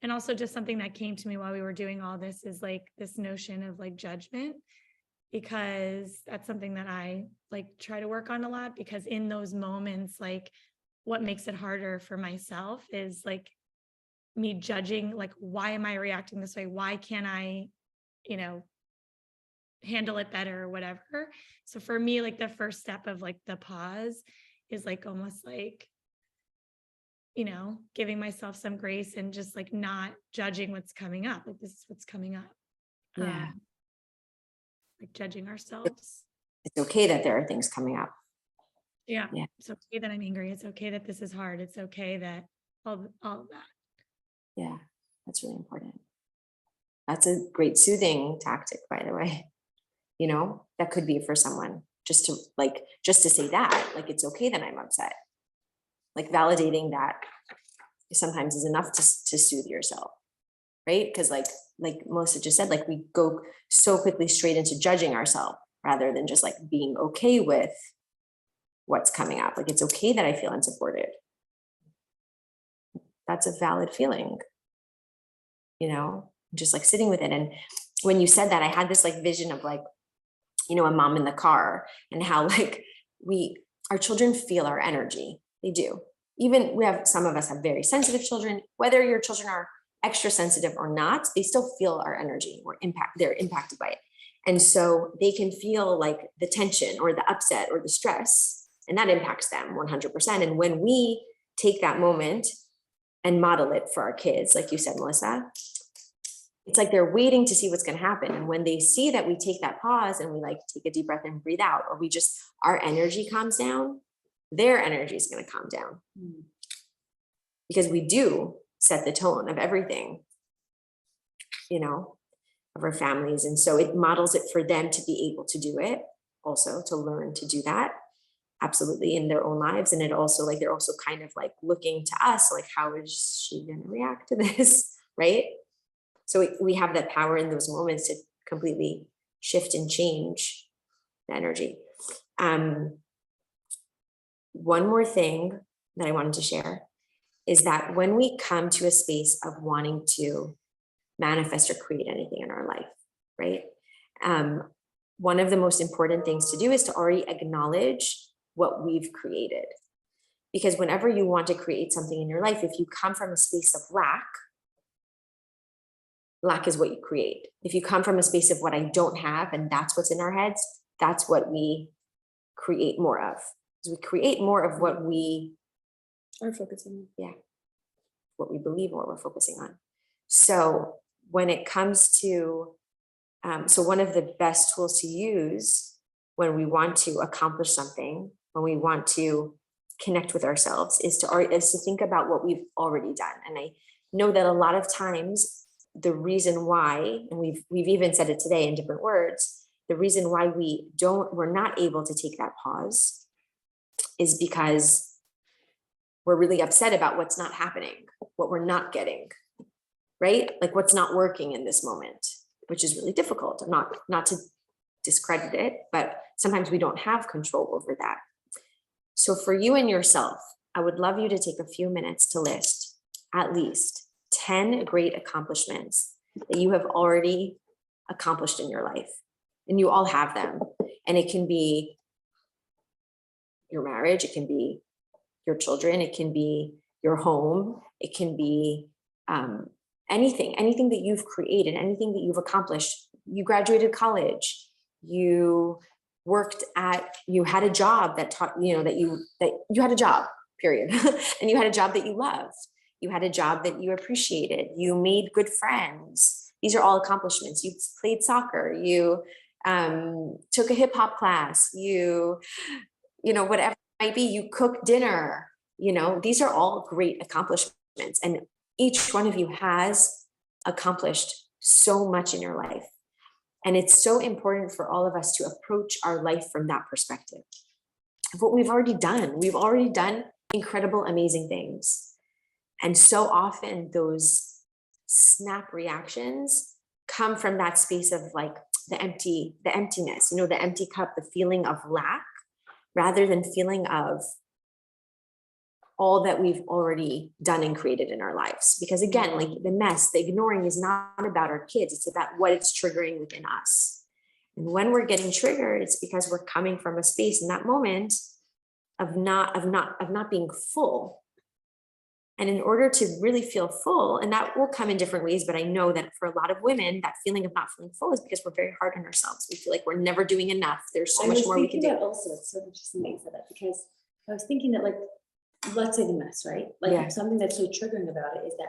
Speaker 7: And also just something that came to me while we were doing all this is like this notion of like judgment, because that's something that I like try to work on a lot, because in those moments, like what makes it harder for myself is like me judging, like, why am I reacting this way? Why can't I, handle it better or whatever? So for me, like the first step of like the pause is like almost like, giving myself some grace and just like not judging what's coming up. Like this is what's coming up.
Speaker 1: Yeah.
Speaker 7: Like judging ourselves.
Speaker 1: It's okay that there are things coming up.
Speaker 7: Yeah.
Speaker 1: Yeah.
Speaker 7: It's okay that I'm angry. It's okay that this is hard. It's okay that all of that.
Speaker 1: Yeah, that's really important. That's a great soothing tactic, by the way. That could be for someone just to say that, like, it's okay that I'm upset. Like validating that sometimes is enough to soothe yourself, right? Because like Melissa just said, like we go so quickly straight into judging ourselves rather than just like being okay with what's coming up. Like, it's okay that I feel unsupported. That's a valid feeling, just like sitting with it. And when you said that, I had this like vision of like, a mom in the car, and how like our children feel our energy. They do. Even some of us have very sensitive children, whether your children are extra sensitive or not, they still feel our energy or they're impacted by it. And so they can feel like the tension or the upset or the stress, and that impacts them 100%. And when we take that moment and model it for our kids, like you said, Melissa, it's like they're waiting to see what's going to happen. And when they see that we take that pause and we like take a deep breath and breathe out, or our energy calms down, their energy is going to calm down. Because we do set the tone of everything, of our families. And so it models it for them to be able to do it, also to learn to do that. Absolutely, in their own lives. And it also like, they're also kind of like looking to us, like, how is she going to react to this? Right. So we have that power in those moments to completely shift and change the energy. One more thing that I wanted to share is that when we come to a space of wanting to manifest or create anything in our life, right? one of the most important things to do is to already acknowledge what we've created. Because whenever you want to create something in your life, if you come from a space of lack, lack is what you create. If you come from a space of what I don't have, and that's what's in our heads, that's what we create more of. We create more of what we
Speaker 5: Or focusing.
Speaker 1: what we believe or what we're focusing on. So when it comes to, so one of the best tools to use when we want to accomplish something, when we want to connect with ourselves, is to think about what we've already done. And I know that a lot of times the reason why, and we've even said it today in different words, the reason why we're not able to take that pause is because we're really upset about what's not happening, what we're not getting, right? Like what's not working in this moment, which is really difficult. Not to discredit it, but sometimes we don't have control over that. So for you and yourself, I would love you to take a few minutes to list at least 10 great accomplishments that you have already accomplished in your life. And you all have them. And it can be your marriage, it can be your children, it can be your home, it can be anything that you've created, anything that you've accomplished. You graduated college, you had a job that taught, that you had a job, period. And you had a job that you loved. You had a job that you appreciated. You made good friends. These are all accomplishments. You played soccer, you took a hip hop class, whatever it might be, you cooked dinner, these are all great accomplishments. And each one of you has accomplished so much in your life. And it's so important for all of us to approach our life from that perspective of what we've already done. We've already done incredible, amazing things. And so often those snap reactions come from that space of like the emptiness, the empty cup, the feeling of lack, rather than feeling of all that we've already done and created in our lives. Because again, like the mess, the ignoring is not about our kids, it's about what it's triggering within us. And when we're getting triggered, it's because we're coming from a space in that moment of not being full. And in order to really feel full, and that will come in different ways, but I know that for a lot of women, that feeling of not feeling full is because we're very hard on ourselves. We feel like we're never doing enough. There's so much more we can do.
Speaker 2: Also, it's so interesting that you said that, because I was thinking that, like, let's say the mess, right? Like
Speaker 1: Yeah.
Speaker 2: something that's so triggering about it is that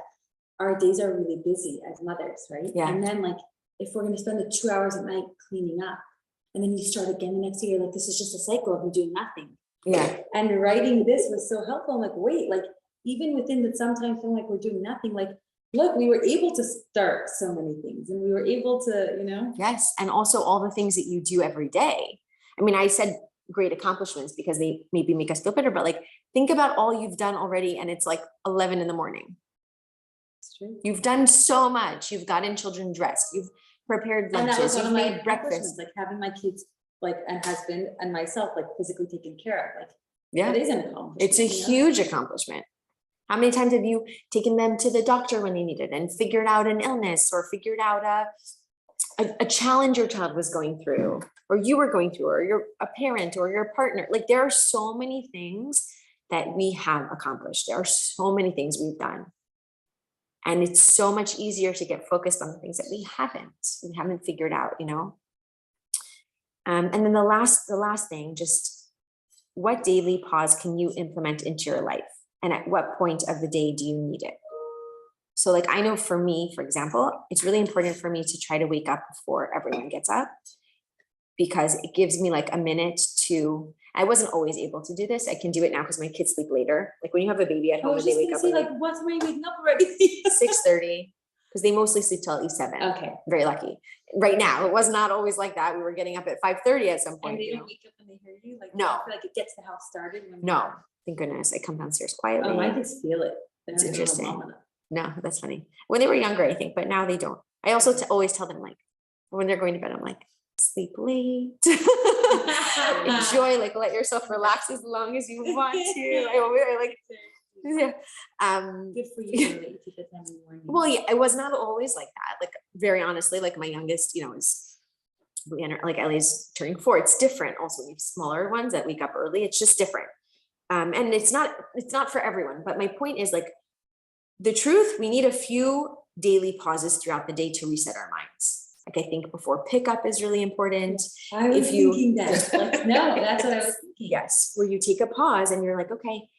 Speaker 2: our days are really busy as mothers, right?
Speaker 1: Yeah.
Speaker 2: And then, like, if we're gonna spend the 2 hours at night cleaning up, and then you start again the next year, like this is just a cycle of me doing nothing.
Speaker 1: Yeah,
Speaker 2: And writing this was so helpful. I'm like, wait, like even within that, sometimes feeling like we're doing nothing, like, look, we were able to start so many things, and we were able to,
Speaker 1: yes. And also all the things that you do every day. I mean, I said great accomplishments because they maybe make us feel better, but like, think about all you've done already. And it's like 11 in the morning.
Speaker 2: It's true.
Speaker 1: You've done so much. You've gotten children dressed. You've prepared
Speaker 2: And that was
Speaker 1: lunches.
Speaker 2: one
Speaker 1: You've
Speaker 2: of my
Speaker 1: made breakfast.
Speaker 2: accomplishments, like having my kids, like, and husband and myself, like physically taken care of, like,
Speaker 1: Yeah,
Speaker 2: that is an accomplishment.
Speaker 1: it's a
Speaker 2: you know?
Speaker 1: huge accomplishment. How many times have you taken them to the doctor when they needed and figured out an illness or figured out a challenge your child was going through, or you were going through, or you're a parent or your partner? Like, there are so many things that we have accomplished. There are so many things we've done. And it's so much easier to get focused on the things that we haven't figured out, And then the last thing, just what daily pause can you implement into your life? And at what point of the day do you need it? So like, I know for me, for example, it's really important for me to try to wake up before everyone gets up, because it gives me like a minute I wasn't always able to do this. I can do it now because my kids sleep later. Like when you have a baby at
Speaker 2: I
Speaker 1: home
Speaker 2: was
Speaker 1: and they
Speaker 2: just
Speaker 1: wake
Speaker 2: gonna
Speaker 1: up
Speaker 2: say,
Speaker 1: at
Speaker 2: like, what's my waking up already?
Speaker 1: 6:30, because they mostly sleep till at least 7.
Speaker 2: Okay.
Speaker 1: Very lucky. Right now, it was not always like that. We were getting up at 5:30 at some
Speaker 2: And
Speaker 1: point.
Speaker 2: they
Speaker 1: you
Speaker 2: don't
Speaker 1: know?
Speaker 2: wake up when they hear you? Like,
Speaker 1: No.
Speaker 2: I feel like it gets the house started when.
Speaker 1: No, thank goodness. I come downstairs quietly.
Speaker 2: Oh, my kids feel it. They're
Speaker 1: It's
Speaker 2: like, "Oh,
Speaker 1: interesting.
Speaker 2: mama."
Speaker 1: No, that's funny. When they were younger, I think, but now they don't. I also always tell them, like, when they're going to bed, I'm like, sleep late. Enjoy, like, let yourself relax as long as you want to. I like, yeah.
Speaker 2: Good for you that you keep it in the morning.
Speaker 1: Well, yeah, it was not always like that. Like, very honestly, like my youngest, is like Ellie's turning 4, it's different. Also, we have smaller ones that wake up early. It's just different. And it's not for everyone, but my point is like, the truth, we need a few daily pauses throughout the day to reset our minds. Like I think before pickup is really important.
Speaker 2: I was
Speaker 1: If you-
Speaker 2: thinking that, like, no, that's what I was thinking.
Speaker 1: Yes, where you take a pause and you're like, okay,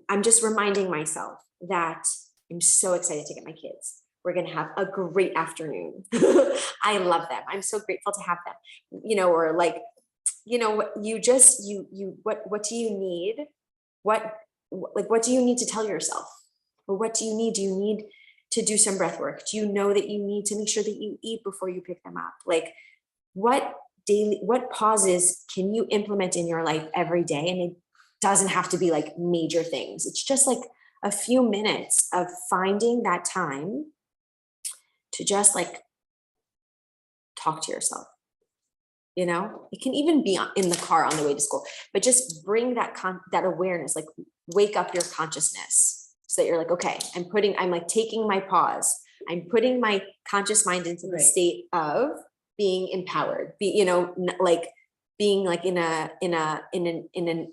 Speaker 1: I'm just reminding myself that I'm so excited to get my kids. We're gonna have a great afternoon. I love them. I'm so grateful to have them. You know, or like, you know, you just what do you need? What do you need to tell yourself? Or what do you need? Do you need to do some breath work? Do you know that you need to make sure that you eat before you pick them up? Like what pauses can you implement in your life every day? And it doesn't have to be like major things. It's just like a few minutes of finding that time to just like talk to yourself. You know, it can even be in the car on the way to school, but just bring that awareness, like wake up your consciousness so that you're like, okay, I'm like taking my pause. I'm putting my conscious mind into the
Speaker 2: Right.
Speaker 1: state of being empowered, like being like in an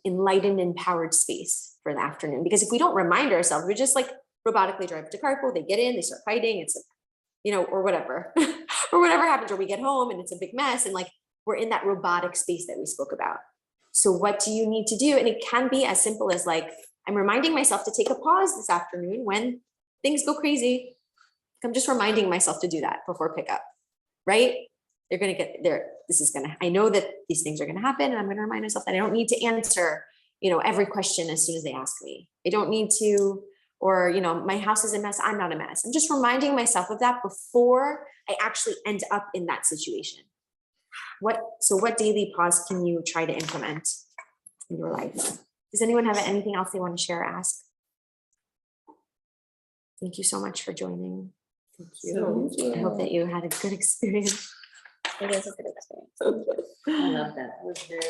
Speaker 1: enlightened, empowered space for the afternoon. Because if we don't remind ourselves, we just like robotically drive to carpool, they get in, they start fighting, it's, you know, or whatever, or whatever happens, or we get home and it's a big mess. And like, we're in that robotic space that we spoke about. So what do you need to do? And it can be as simple as like, I'm reminding myself to take a pause this afternoon when things go crazy. I'm just reminding myself to do that before pickup, right? They're going to get there. I know that these things are going to happen, and I'm going to remind myself that I don't need to answer, you know, every question as soon as they ask me. I don't need to, or, you know, my house is a mess. I'm not a mess. I'm just reminding myself of that before I actually end up in that situation. So what daily pause can you try to implement in your life? Does anyone have anything else they want to share or ask? Thank you so much for joining.
Speaker 6: Thank you.
Speaker 1: I hope that you had a good experience.
Speaker 5: It is a good experience.
Speaker 2: I love that. That was very.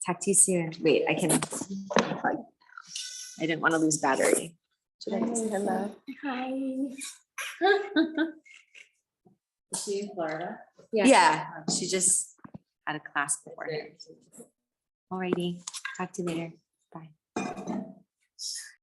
Speaker 1: Talk to you soon. Wait, I can unplug. I didn't want to lose battery.
Speaker 5: Hello.
Speaker 2: Hi. Is she in Florida?
Speaker 1: Yeah, she just had a class beforehand. Alrighty, talk to you later. Bye.